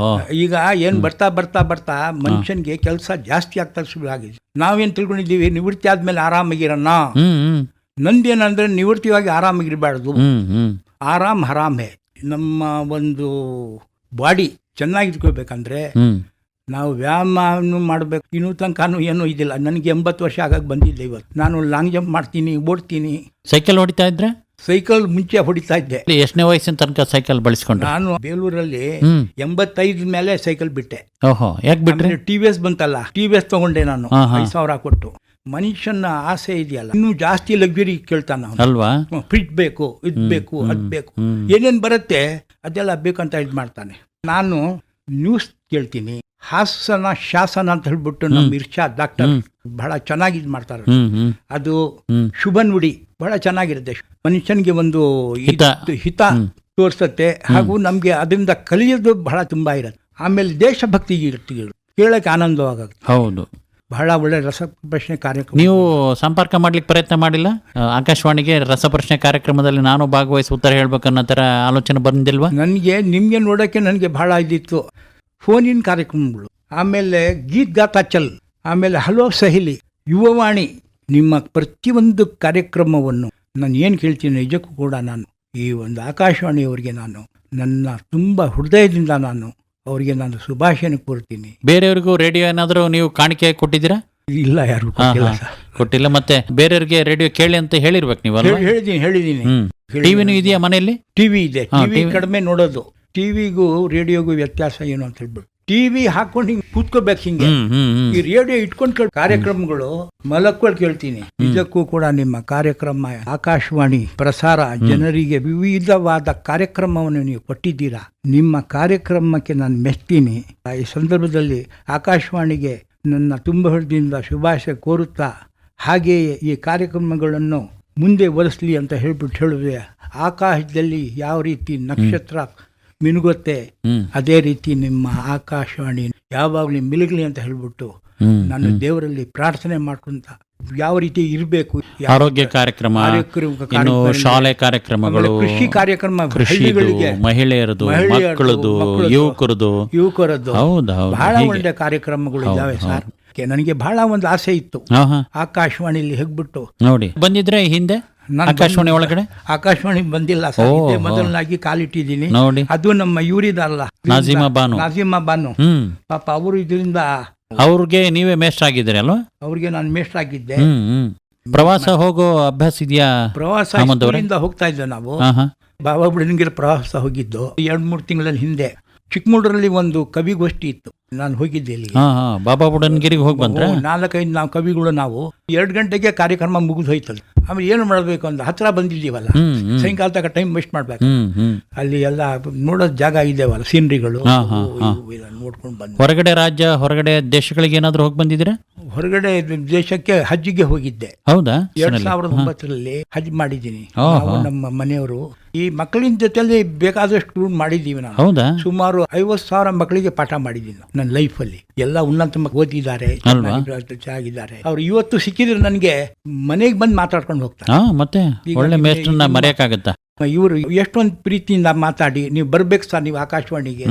ಈಗ ಏನ್ ಬರ್ತಾ ಬರ್ತಾ ಬರ್ತಾ ಮನುಷ್ಯನ್ಗೆ ಕೆಲಸ ಜಾಸ್ತಿ ಆಗ್ತಾ ಶುರು ಆಗಿದೆ. ನಾವೇನ್ ತಿಳ್ಕೊಂಡಿದ್ದೀವಿ, ನಿವೃತ್ತಿ ಆದ್ಮೇಲೆ ಆರಾಮಾಗಿರೋಣ. ನಂದೇನಂದ್ರೆ ನಿವೃತ್ತಿಯಾಗಿ ಆರಾಮಾಗಿರ್ಬಾರ್ದು. ಆರಾಮ್ ಹರಾಮ್ ಹೇ. ನಮ್ಮ ಒಂದು ಬಾಡಿ ಚೆನ್ನಾಗಿಟ್ಕೋಬೇಕಂದ್ರೆ ನಾವು ವ್ಯಾಯಾಮ ಮಾಡಬೇಕು. ಇನ್ನೂ ತನಕ ಏನೂ ಇದಿಲ್ಲ. ನನಗೆ 80 ವರ್ಷ ಆಗಕ್ಕೆ ಬಂದಿಲ್ಲ. ಇವತ್ತು ನಾನು ಲಾಂಗ್ ಜಂಪ್ ಮಾಡ್ತೀನಿ, ಓಡ್ತೀನಿ. ಸೈಕಲ್ ಹೊಡಿತಾ ಇದ್ರೆ? ಸೈಕಲ್ ಮುಂಚೆ ಹೊಡಿತಾ ಇದ್ದೆ. ಎಷ್ಟನೇ ವಯಸ್ಸಿನ ತನಕ ಸೈಕಲ್ ಬಳಸ್ಕೊಂಡ್ರೆ? ನಾನು ಬೇಲೂರಲ್ಲಿ 85 ಮೇಲೆ ಸೈಕಲ್ ಬಿಟ್ಟೆ. ಯಾಕೆ ಬಿಟ್ರೆ? TVS ಬಂತಲ್ಲ, TVS ತಗೊಂಡೆ ನಾನು 5,000 ಕೊಟ್ಟು. ಮನುಷ್ಯನ ಆಸೆ ಇದೆಯಲ್ಲ, ಇನ್ನೂ ಜಾಸ್ತಿ ಲಗ್ಜರಿ ಕೇಳ್ತಾನ ಅಲ್ವಾ? ಫ್ರಿಜ್ ಬೇಕು, ಇದ್ ಬೇಕು, ಅದ್ ಬೇಕು, ಏನೇನ್ ಬರುತ್ತೆ ಅದೆಲ್ಲ ಬೇಕಂತ ಇದ್ ಮಾಡ್ತಾನೆ. ನಾನು ನ್ಯೂಸ್ ಕೇಳ್ತೀನಿ. ಹಾಸನ ಶಾಸನ ಅಂತ ಹೇಳ್ಬಿಟ್ಟು ನಮ್ಮ ಇರ್ಷಾದ್ ಡಾಕ್ಟರ್ ಬಹಳ ಚೆನ್ನಾಗಿ ಇದ್ ಮಾಡ್ತಾರೆ. ಅದು ಶುಭ ನುಡಿ ಬಹಳ ಚೆನ್ನಾಗಿರುತ್ತೆ. ಮನುಷ್ಯನಿಗೆ ಒಂದು ಹಿತ. ಹಿತ ತೋರಿಸುತ್ತೆ. ಹಾಗೂ ನಮ್ಗೆ ಅದರಿಂದ ಕಲಿಯೋದು ಬಹಳ ತುಂಬಾ ಇರುತ್ತೆ. ಆಮೇಲೆ ದೇಶಭಕ್ತಿ ಗೀತೆಗಳು ಕೇಳಕ್ಕೆ ಆನಂದವಾಗುತ್ತೆ. ಹೌದು, ಬಹಳ ಒಳ್ಳೆ ರಸಪ್ರಶ್ನೆ ಕಾರ್ಯಕ್ರಮ. ನೀವು ಸಂಪರ್ಕ ಮಾಡ್ಲಿಕ್ಕೆ ಪ್ರಯತ್ನ ಮಾಡಿಲ್ಲ? ಆಕಾಶವಾಣಿಗೆ ರಸಪ್ರಶ್ನೆ ಕಾರ್ಯಕ್ರಮದಲ್ಲಿ ನಾನು ಭಾಗವಹಿಸಿ ಉತ್ತರ ಹೇಳ್ಬೇಕನ್ನೋ ಥರ ಆಲೋಚನೆ ಬಂದಿಲ್ವಾ? ನನಗೆ ನಿಮಗೆ ನೋಡೋಕ್ಕೆ ನನಗೆ ಬಹಳ ಇದಿತ್ತು. ಫೋನಿನ ಕಾರ್ಯಕ್ರಮಗಳು, ಆಮೇಲೆ ಗೀತ್ ಗಾತಾ ಚಲ್, ಆಮೇಲೆ ಹಲೋ ಸಹಿಲಿ, ಯುವವಾಣಿ, ನಿಮ್ಮ ಪ್ರತಿಯೊಂದು ಕಾರ್ಯಕ್ರಮವನ್ನು ನಾನು ಏನು ಕೇಳ್ತೀನಿ ನಿಜಕ್ಕೂ ಕೂಡ ನಾನು ಈ ಒಂದು ಆಕಾಶವಾಣಿಯವರಿಗೆ ನಾನು ನನ್ನ ತುಂಬ ಹೃದಯದಿಂದ ನಾನು ಅವರಿಗೆ ನಾನು ಶುಭಾಶಯನ ಕೋರ್ತೀನಿ. ಬೇರೆಯವ್ರಿಗೂ ರೇಡಿಯೋ ಏನಾದರೂ ನೀವು ಕಾಣಿಕೆ ಕೊಟ್ಟಿದ್ದೀರಾ? ಇಲ್ಲ, ಯಾರು ಕೊಟ್ಟಿಲ್ಲ. ಮತ್ತೆ ಬೇರೆಯವ್ರಿಗೆ ರೇಡಿಯೋ ಕೇಳಿ ಅಂತ ಹೇಳಿರ್ಬೇಕು ನೀವು. ಹೇಳಿದ್ದೀನಿ. ಟಿವಿನೂ ಇದೆಯಾ ಮನೆಯಲ್ಲಿ? ಟಿವಿ ಇದೆ. ಟಿವಿ ಕಡಿಮೆ ನೋಡೋದು. ಟಿವಿಗೂ ರೇಡಿಯೋಗೂ ವ್ಯತ್ಯಾಸ ಏನು ಅಂತ ಹೇಳ್ಬಿಟ್ಟು ಟಿವಿ ಹಾಕೊಂಡು ಹಿಂಗೆ ಕೂತ್ಕೋಬೇಕು. ಹಿಂಗೆ ಈ ರೇಡಿಯೋ ಇಟ್ಕೊಂಡು ಕಾರ್ಯಕ್ರಮಗಳು ಮಲಕ್ಗಳು ಕೇಳ್ತೀನಿ. ಇದಕ್ಕೂ ಕೂಡ ನಿಮ್ಮ ಕಾರ್ಯಕ್ರಮ ಆಕಾಶವಾಣಿ ಪ್ರಸಾರ ಜನರಿಗೆ ವಿವಿಧವಾದ ಕಾರ್ಯಕ್ರಮವನ್ನು ನೀವು ಕೊಟ್ಟಿದ್ದೀರಾ. ನಿಮ್ಮ ಕಾರ್ಯಕ್ರಮಕ್ಕೆ ನಾನು ಮೆಚ್ತೀನಿ. ಈ ಸಂದರ್ಭದಲ್ಲಿ ಆಕಾಶವಾಣಿಗೆ ನನ್ನ ತುಂಬ ಹೃದಯದಿಂದ ಶುಭಾಶಯ ಕೋರುತ್ತಾ, ಹಾಗೆಯೇ ಈ ಕಾರ್ಯಕ್ರಮಗಳನ್ನು ಮುಂದೆ ಒರೆಸಲಿ ಅಂತ ಹೇಳುವುದೇ. ಆಕಾಶದಲ್ಲಿ ಯಾವ ರೀತಿ ನಕ್ಷತ್ರ ಮಿನುಗುತ್ತೆ ಅದೇ ರೀತಿ ನಿಮ್ಮ ಆಕಾಶವಾಣಿ ಯಾವಾಗಲೂ ಮಿಲಗಲಿ ಅಂತ ಹೇಳ್ಬಿಟ್ಟು ನಾನು ದೇವರಲ್ಲಿ ಪ್ರಾರ್ಥನೆ ಮಾಡ್ಕೊಂತ ಯಾವ ರೀತಿ ಇರಬೇಕು. ಆರೋಗ್ಯ ಕಾರ್ಯಕ್ರಮ, ಶಾಲೆ ಕಾರ್ಯಕ್ರಮಗಳು, ಕೃಷಿ ಕಾರ್ಯಕ್ರಮ, ಮಹಿಳೆಯರದು, ಮಕ್ಕಳದು, ಯುವಕರದ್ದು ಬಹಳ ಒಳ್ಳೆ ಕಾರ್ಯಕ್ರಮಗಳು ಇದಾವೆ ಸರ್. ನನಗೆ ಬಹಳ ಒಂದು ಆಸೆ ಇತ್ತು ಆಕಾಶವಾಣಿಯಲ್ಲಿ ಹೋಗ್ಬಿಟ್ಟು ನೋಡಿ. ಬಂದಿದ್ರೆ ಹಿಂದೆ ಆಕಾಶವಾಣಿ ಒಳಗಡೆ? ಆಕಾಶವಾಣಿ ಬಂದಿಲ್ಲ ಸರ್. ಮೊದಲನಾಗಿ ಕಾಲಿಟ್ಟಿದ್ದೀನಿ ನೋಡಿ. ಅದು ನಮ್ಮ ಇವರಿದಲ್ಲ, ನಾಜಿಮಾ ಬಾನು. ಪಾಪ ಅವರು ಇದರಿಂದ ಅವ್ರಿಗೆ ನೀವೇ ಮೇಷ್ಟ್ರ ಆಗಿದ್ದೀರಿ ಅಲ್ವಾ? ಅವ್ರಿಗೆ ನಾನು ಮೇಷ್ಟ್ರ ಆಗಿದ್ದೆ. ಪ್ರವಾಸ ಹೋಗೋ ಅಭ್ಯಾಸ ಇದೆಯಾ? ಪ್ರವಾಸ ಹೋಗ್ತಾ ಇದ್ದೆ ನಾವು. ಬಾಬಾ ಬುಡನ್ಗಿರಿ ಪ್ರವಾಸ ಹೋಗಿದ್ದು 2-3 ತಿಂಗಳ ಹಿಂದೆ. ಚಿಕ್ಕಮಗಳೂರಲ್ಲಿ ಒಂದು ಕವಿಗೋಷ್ಠಿ ಇತ್ತು, ನಾನು ಹೋಗಿದ್ದೆ ಇಲ್ಲಿ. ಬಾಬಾ ಬುಡನ್ಗಿರಿಗೆ ಹೋಗಿ ಬಂದ್ರೆ 4-5 ನಾವು ಕವಿಗಳು. ನಾವು 2 ಗಂಟೆಗೆ ಕಾರ್ಯಕ್ರಮ ಮುಗಿದು ಹೋಯ್ತದೆ. ಆಮೇಲೆ ಏನು ಮಾಡಬೇಕು ಅಂತ ಹತ್ರ ಬಂದಿದ್ದೀವಲ್ಲ, ಸಾಯಂಕಾಲ ತನಕ ಟೈಮ್ ವೇಸ್ಟ್ ಮಾಡ್ಬೇಕು. ಅಲ್ಲಿ ಎಲ್ಲ ನೋಡೋದ್ ಜಾಗ ಇದೆವಲ್ಲ, ಸೀನರಿಗಳು ನೋಡ್ಕೊಂಡು ಬಂದು. ಹೊರಗಡೆ ರಾಜ್ಯ, ಹೊರಗಡೆ ದೇಶಗಳಿಗೆ ಏನಾದ್ರು ಹೋಗಿ ಬಂದಿದ್ದೀರಾ? ಹೊರಗಡೆ ದೇಶಕ್ಕೆ ಹಜ್ಜಿಗೆ ಹೋಗಿದ್ದೆ. ಹೌದಾ? 2009ರಲ್ಲಿ ಹಜ್ ಮಾಡಿದ್ದೀನಿ. ನಮ್ಮ ಮನೆಯವರು ಈ ಮಕ್ಕಳಿನ ಜೊತೆಲಿ ಬೇಕಾದಷ್ಟು ಮಾಡಿದ್ದೀವಿ ನಾವು. ಹೌದಾ? ಸುಮಾರು 50,000 ಮಕ್ಕಳಿಗೆ ಪಾಠ ಮಾಡಿದ್ದೀನಿ ನನ್ನ ಲೈಫಲ್ಲಿ. ಎಲ್ಲ ಉನ್ನತ ಓದಿದ್ದಾರೆ, ಆಗಿದ್ದಾರೆ. ಅವ್ರು ಇವತ್ತು ಸಿಕ್ಕಿದ್ರೆ ನನಗೆ ಮನೆಗೆ ಬಂದು ಮಾತಾಡ್ಕೊಂಡು ಹೋಗ್ತಾರೆ. ಮತ್ತೆ ಒಳ್ಳೆ ಮೇಷ್ಟ್ರನ್ನ ಮರೆಯಕ್ಕಾಗತ್ತಾ? ಇವರು ಎಷ್ಟೊಂದು ಪ್ರೀತಿಯಿಂದ ಮಾತಾಡಿ, ನೀವು ಬರ್ಬೇಕು ಸರ್ ನೀವು ಆಕಾಶವಾಣಿಗೆ.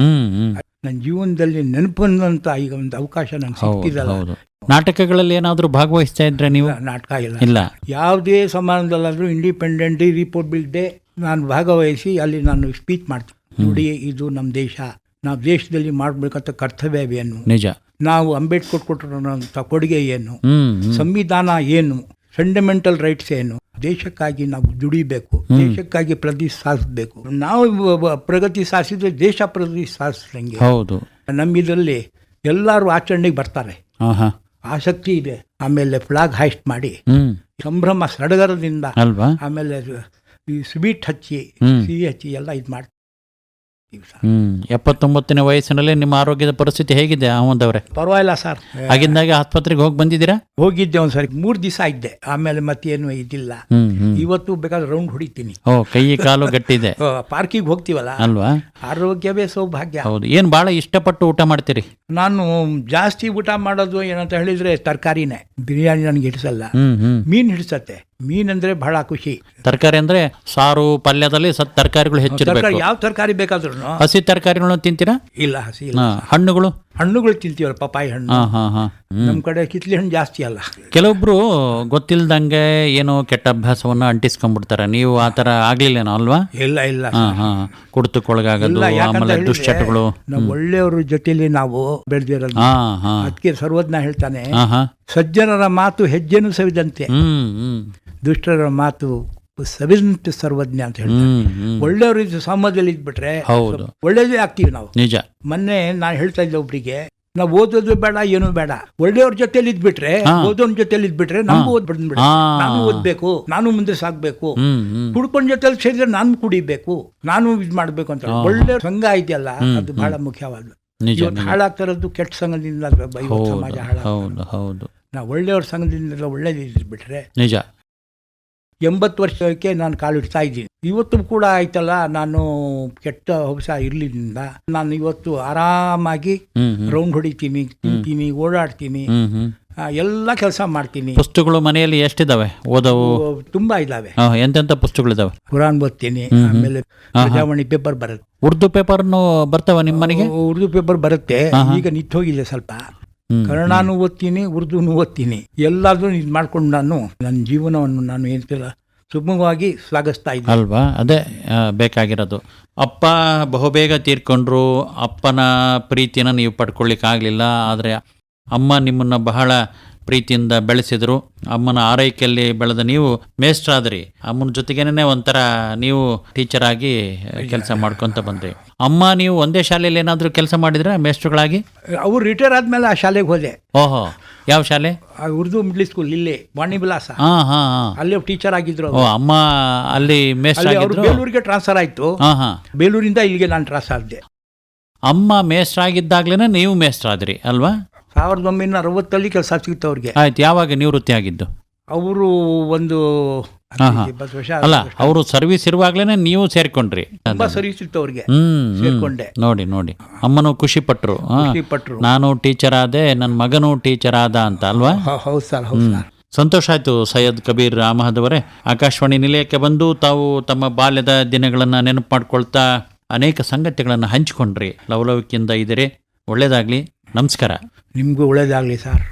ನನ್ನ ಜೀವನದಲ್ಲಿ ನೆನಪಂತ ಈಗ ಒಂದು ಅವಕಾಶ ನಂಗೆ ಸಿಕ್ತಿದಲ್ಲ. ನಾಟಕಗಳಲ್ಲಿ ಏನಾದ್ರು ಭಾಗವಹಿಸ್ತಾ ಇದ್ರೆ ನೀವು? ನಾಟಕ ಇಲ್ಲ. ಯಾವುದೇ ಸಮಾರಂಭದಲ್ಲಾದ್ರೂ ಇಂಡಿಪೆಂಡೆಂಟ್ ಡೇ, ರಿಪಬ್ಲಿಕ್ ಡೇ ನಾನು ಭಾಗವಹಿಸಿ ಅಲ್ಲಿ ನಾನು ಸ್ಪೀಚ್ ಮಾಡ್ತೀನಿ. ನೋಡಿ, ಇದು ನಮ್ಮ ದೇಶ, ನಾವು ದೇಶದಲ್ಲಿ ಮಾಡಬೇಕಂತ ಕರ್ತವ್ಯವೇನು, ನಿಜ, ನಾವು ಅಂಬೇಡ್ಕರ್ ಕೊಟ್ಟಿರೋಂಥ ಕೊಡುಗೆ ಏನು, ಸಂವಿಧಾನ ಏನು, ಫಂಡಮೆಂಟಲ್ ರೈಟ್ಸ್ ಏನು, ದೇಶಕ್ಕಾಗಿ ನಾವು ದುಡಿಬೇಕು, ದೇಶಕ್ಕಾಗಿ ಪ್ರಗತಿ ಸಾಧಿಸಬೇಕು. ನಾವು ಪ್ರಗತಿ ಸಾಧಿಸಿದ್ರೆ ದೇಶ ಪ್ರಗತಿ ಸಾಧಿಸಿದಂಗೆ. ಹೌದು. ನಮ್ಮಿದ್ರಲ್ಲಿ ಎಲ್ಲರೂ ಆಚರಣೆಗೆ ಬರ್ತಾರೆ, ಆಸಕ್ತಿ ಇದೆ. ಆಮೇಲೆ ಫ್ಲಾಗ್ ಹಾಯ್ಸ್ಟ್ ಮಾಡಿ ಸಂಭ್ರಮ ಸಡಗರದಿಂದ ಅಲ್ವಾ, ಆಮೇಲೆ ಈ ಸ್ವೀಟ್ ಹಚ್ಚಿ, ಸಿಹಿ ಹಚ್ಚಿ ಎಲ್ಲ ಇದು ಮಾಡ್ತೀವಿ. 79ನೇ ವಯಸ್ಸಿನಲ್ಲಿ ನಿಮ್ಮ ಆರೋಗ್ಯದ ಪರಿಸ್ಥಿತಿ ಹೇಗಿದೆ ಅಹಮದ್ ಅವರೇ? ಪರವಾಗಿಲ್ಲ ಸರ್. ಆಗಿಂದಾಗೆ ಆಸ್ಪತ್ರೆಗೆ ಹೋಗಿ ಬಂದಿದ್ದೀರಾ? ಹೋಗಿದ್ದೆ ಒಂದ್ಸರಿ, 3 ದಿವಸ ಇದ್ದೆ. ಆಮೇಲೆ ಮತ್ತೇನು ಇದಿಲ್ಲ. ಇವತ್ತು ಬೇಕಾದ್ರೆ ರೌಂಡ್ ಹೊಡಿತೀನಿ. ಕೈ ಕಾಲು ಗಟ್ಟಿದೆ. ಪಾರ್ಕಿಗೆ ಹೋಗ್ತೀವಲ್ಲ ಅಲ್ವಾ, ಆರೋಗ್ಯವೇ ಸೌಭಾಗ್ಯ. ಹೌದು. ಏನ್ ಬಹಳ ಇಷ್ಟಪಟ್ಟು ಊಟ ಮಾಡ್ತೀರಿ? ನಾನು ಜಾಸ್ತಿ ಊಟ ಮಾಡೋದು ಏನಂತ ಹೇಳಿದ್ರೆ ತರಕಾರಿನೇ. ಬಿರಿಯಾನಿ ನನಗೆ ಹಿಡಿಸಲ್ಲ, ಮೀನ್ ಹಿಡಿಸತ್ತೆ. ಮೀನಂದ್ರೆ ಬಹಳ ಖುಷಿ. ತರಕಾರಿ ಅಂದ್ರೆ ಸಾರು ಪಲ್ಯದಲ್ಲಿ ತರಕಾರಿಗಳು ಹೆಚ್ಚಿರಬೇಕು. ಯಾವ ತರಕಾರಿ ಬೇಕಾದ್ರೂ. ಹಸಿ ತರಕಾರಿಗಳನ್ನು ತಿಂತೀರಾ? ಇಲ್ಲ, ಹಸಿ ಇಲ್ಲ. ಹಣ್ಣುಗಳು ತಿಂತೀವಲ್ಲ, ಪಪಾಯಿ ಹಣ್ಣು. ನಮ್ ಕಡೆ ಕಿತ್ಲಿ ಹಣ್ಣು ಜಾಸ್ತಿ ಅಲ್ಲ. ಕೆಲವೊಬ್ರು ಗೊತ್ತಿಲ್ದಂಗೆ ಏನೋ ಕೆಟ್ಟ ಅಭ್ಯಾಸವನ್ನ ಅಂಟಿಸ್ಕೊಂಡ್ಬಿಡ್ತಾರೆ. ನೀವು ಆತರ ಆಗ್ಲಿಲ್ಲೇನೋ ಅಲ್ವಾ? ಇಲ್ಲ. ಕುಡಿತಕ್ಕೊಳಗಾಗೋದು, ಆಮೇಲೆ ದುಶ್ಚಟಗಳು. ನಾವು ಒಳ್ಳೆಯವ್ರ ಜೊತೆಲಿ ನಾವು ಬೆಳೆದಿರೋದು. ಅದಕ್ಕೆ ಸರ್ವಜ್ಞ ಹೇಳ್ತಾನೆ, ಸಜ್ಜನರ ಮಾತು ಹೆಜ್ಜೆನು ಸವಿದಂತೆ, ದುಷ್ಟರ ಮಾತು ಸವಿದಂತೆ ಸರ್ವಜ್ಞ ಅಂತ ಹೇಳ್ತಾರೆ. ಒಳ್ಳೆಯವ್ರ ಸಮಾಜದಲ್ಲಿ ಇದ್ಬಿಟ್ರೆ ಒಳ್ಳೇದೇ ಆಗ್ತೀವಿ ನಾವು. ನಿಜ. ಮೊನ್ನೆ ನಾನು ಹೇಳ್ತಾ ಇದ್ದೆ ಒಬ್ರಿಗೆ, ನಾವು ಓದೋದು ಬೇಡ, ಏನು ಬೇಡ, ಒಳ್ಳೆಯವ್ರ ಜೊತೆಲಿ ಇದ್ಬಿಟ್ರೆ, ಓದೋನ್ ಜೊತೆಲಿ ಇದ್ಬಿಟ್ರೆ ನಮಗೂ ಓದ್ಬಿಡ್ಬಿಡ. ನಾನು ಓದ್ಬೇಕು, ನಾನು ಮುಂದೆ ಸಾಗ್ಬೇಕು. ಕುಡ್ಕೊಂಡ್ ಜೊತೆಲಿ ಸೇರಿದ್ರೆ ನಾನು ಕುಡಿಬೇಕು, ನಾನು ಇದ್ ಮಾಡ್ಬೇಕು ಅಂತ. ಒಳ್ಳೆ ಸಂಘ ಇದೆಯಲ್ಲ, ಅದು ಬಹಳ ಮುಖ್ಯವಾದ. ಹಾಳಾಗ್ತಾ ಇರೋದು ಕೆಟ್ಟ ಸಂಘದಿಂದ ಸಮಾಜ ಹಾಳಾಗ. ನಾವು ಒಳ್ಳೆಯವ್ರ ಸಂಘದಿಂದ ಒಳ್ಳೇದಿದ್ಬಿಟ್ರೆ ನಿಜ. 80 ವರ್ಷಕ್ಕೆ ನಾನು ಕಾಲಿಡ್ತಾ ಇದ್ದೀನಿ. ಇವತ್ತು ಕೂಡ ಆಯ್ತಲ್ಲ, ನಾನು ಕೆಟ್ಟ ಹವ್ಯಾಸ ಇರ್ಲಿದ್ರಿಂದ ನಾನು ಇವತ್ತು ಆರಾಮಾಗಿ ರೌಂಡ್ ಹೊಡಿತೀನಿ, ತಿಂತೀನಿ, ಓಡಾಡ್ತೀನಿ, ಎಲ್ಲ ಕೆಲಸ ಮಾಡ್ತೀನಿ. ಪುಸ್ತಕಗಳು ಮನೆಯಲ್ಲಿ ಎಷ್ಟಿದಾವೆ ಓದವು? ತುಂಬಾ ಇದಾವೆ. ಎಂತೆಂತ ಪುಸ್ತಕಗಳಿದಾವೆ? ಕುರಾನ್ ಓದ್ತೀನಿ, ಆಮೇಲೆ ಪ್ರಜಾವಾಣಿ ಪೇಪರ್ ಬರುತ್ತೆ. ಉರ್ದು ಪೇಪರ್ನು ಬರ್ತಾವ ನಿಮ್ಮ ಮನೆಗೆ? ಉರ್ದು ಪೇಪರ್ ಬರುತ್ತೆ, ಈಗ ನಿಂತು ಹೋಗಿದೆ ಸ್ವಲ್ಪ. ಕನ್ನಡನೂ ಓದ್ತೀನಿ, ಉರ್ದುನೂ ಓದ್ತೀನಿ, ಎಲ್ಲಾದ್ರೂ ಇದು ಮಾಡ್ಕೊಂಡು ನಾನು ನನ್ನ ಜೀವನವನ್ನು ನಾನು ಹೇಳ್ತಿಲ್ಲ ಸುಗಮವಾಗಿ ಸಾಗಿಸ್ತಾ ಇದ್ದೀನಿ ಅಲ್ವಾ? ಅದೇ ಬೇಕಾಗಿರೋದು. ಅಪ್ಪ ಬಹುಬೇಗ ತೀರ್ಕೊಂಡ್ರು, ಅಪ್ಪನ ಪ್ರೀತಿನ ನೀವು ಪಡ್ಕೊಳ್ಳಿಕ್ಕಾಗಲಿಲ್ಲ. ಆದರೆ ಅಮ್ಮ ನಿಮ್ಮನ್ನು ಬಹಳ ಪ್ರೀತಿಯಿಂದ ಬೆಳೆಸಿದ್ರು. ಅಮ್ಮನ ಆರೈಕೆಯಲ್ಲಿ ಬೆಳೆದ ನೀವು ಮೇಸ್ಟ್ರಾದ್ರಿ. ಅಮ್ಮನ ಜೊತೆಗೇನೆ ಒಂಥರ ನೀವು ಟೀಚರ್ ಆಗಿ ಕೆಲಸ ಮಾಡ್ಕೊಂತ ಬಂದ್ರಿ. ಅಮ್ಮ ನೀವು ಒಂದೇ ಶಾಲೆಯಲ್ಲಿ ಏನಾದರೂ ಕೆಲಸ ಮಾಡಿದ್ರೆ ಮೇಸ್ಟ್ರುಗಳಾಗಿ? ಅವ್ರು ರಿಟೈರ್ ಆದ್ಮೇಲೆ ಆ ಶಾಲೆಗೆ ಹೋದೆ. ಓಹೋ, ಯಾವ ಶಾಲೆ? ಉರ್ದು ಮಿಡ್ಲ್ ಸ್ಕೂಲ್ ಇಲ್ಲೇ ವಾಣಿ ವಿಲಾಸ, ಅಲ್ಲಿ ಟೀಚರ್ ಆಗಿದ್ರು. ಅಮ್ಮ ಅಲ್ಲಿ ಮೇಸ್ಟ್ರ್ ಆಗಿದ್ರು. ಬೇಲೂರಿಗೆ ಟ್ರಾನ್ಸ್ಫರ್ ಆಯ್ತು. ಬೇಲೂರಿಂದ ಇಲ್ಲಿಗೆ ನಾನು ಟ್ರಾನ್ಸ್ಫರ್ ಆದೆ. ಅಮ್ಮ ಮೇಸ್ಟ್ರ್ ಆಗಿದ್ದಾಗ್ಲೇನೆ ನೀವು ಮೇಸ್ಟ್ರ್ ಆದ್ರಿ ಅಲ್ವಾ? 1960 ಕೆಲಸ ಸಿಗ್ತು ಅವ್ರಿಗೆ. ಆಯ್ತು. ಯಾವಾಗ ನಿವೃತ್ತಿ ಆಗಿದ್ದು? ಅವರು ಒಂದು 20 ವರ್ಷ ಅಲ್ಲ, ಅವರು ಸರ್ವಿಸ್ ಇರುವಾಗ್ಲೇನೆ ನೀವು ಸೇರ್ಕೊಂಡ್ರಿ. ತುಂಬಾ ಸರ್ವಿಸ್ ಇತ್ತು ಅವ್ರಿಗೆ, ಸೇರ್ಕೊಂಡೆ. ನೋಡಿ ಅಮ್ಮನು ಖುಷಿ ಪಟ್ರು. ನಾನು ಟೀಚರ್ ಆದೆ, ನನ್ನ ಮಗನೂ ಟೀಚರ್ ಆದ ಅಂತ ಅಲ್ವಾ? ಹೌದು ಸರ್, ಹೌದು ಸರ್. ಸಂತೋಷ ಆಯ್ತು ಸೈಯದ್ ಕಬೀರ್ ಅಹಮದ್ ಅವರೇ. ಆಕಾಶವಾಣಿ ನಿಲಯಕ್ಕೆ ಬಂದು ತಾವು ತಮ್ಮ ಬಾಲ್ಯದ ದಿನಗಳನ್ನ ನೆನಪು ಮಾಡ್ಕೊಳ್ತಾ ಅನೇಕ ಸಂಗತಿಗಳನ್ನು ಹಂಚಿಕೊಂಡ್ರಿ. ಲವಲವಿಕೆಯಿಂದ ಇದ್ದೀರಿ. ಒಳ್ಳೇದಾಗ್ಲಿ. ನಮಸ್ಕಾರ. ನಿಮಗೂ ಒಳ್ಳೇದಾಗಲಿ ಸರ್.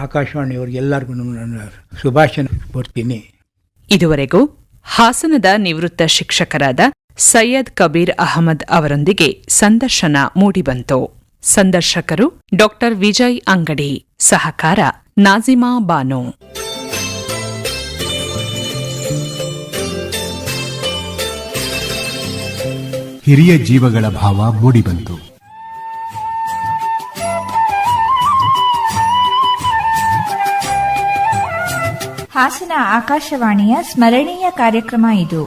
ಆಕಾಶವಾಣಿಯವ್ರಿಗೆ ಎಲ್ಲರಿಗೂ ನಾನು ಶುಭಾಶಯ ಕೊಡ್ತೀನಿ. ಇದುವರೆಗೂ ಹಾಸನದ ನಿವೃತ್ತ ಶಿಕ್ಷಕರಾದ ಸೈಯದ್ ಕಬೀರ್ ಅಹಮದ್ ಅವರೊಂದಿಗೆ ಸಂದರ್ಶನ ಮೂಡಿಬಂತು. ಸಂದರ್ಶಕರು ಡಾ ವಿಜಯ್ ಅಂಗಡಿ, ಸಹಕಾರ ನಾಜಿಮಾ ಬಾನು. ಹಿರಿಯ ಜೀವಗಳ ಭಾವ ಮೂಡಿಬಂತು. ಹಾಸನ ಆಕಾಶವಾಣಿಯ ಸ್ಮರಣೀಯ ಕಾರ್ಯಕ್ರಮ ಇದು.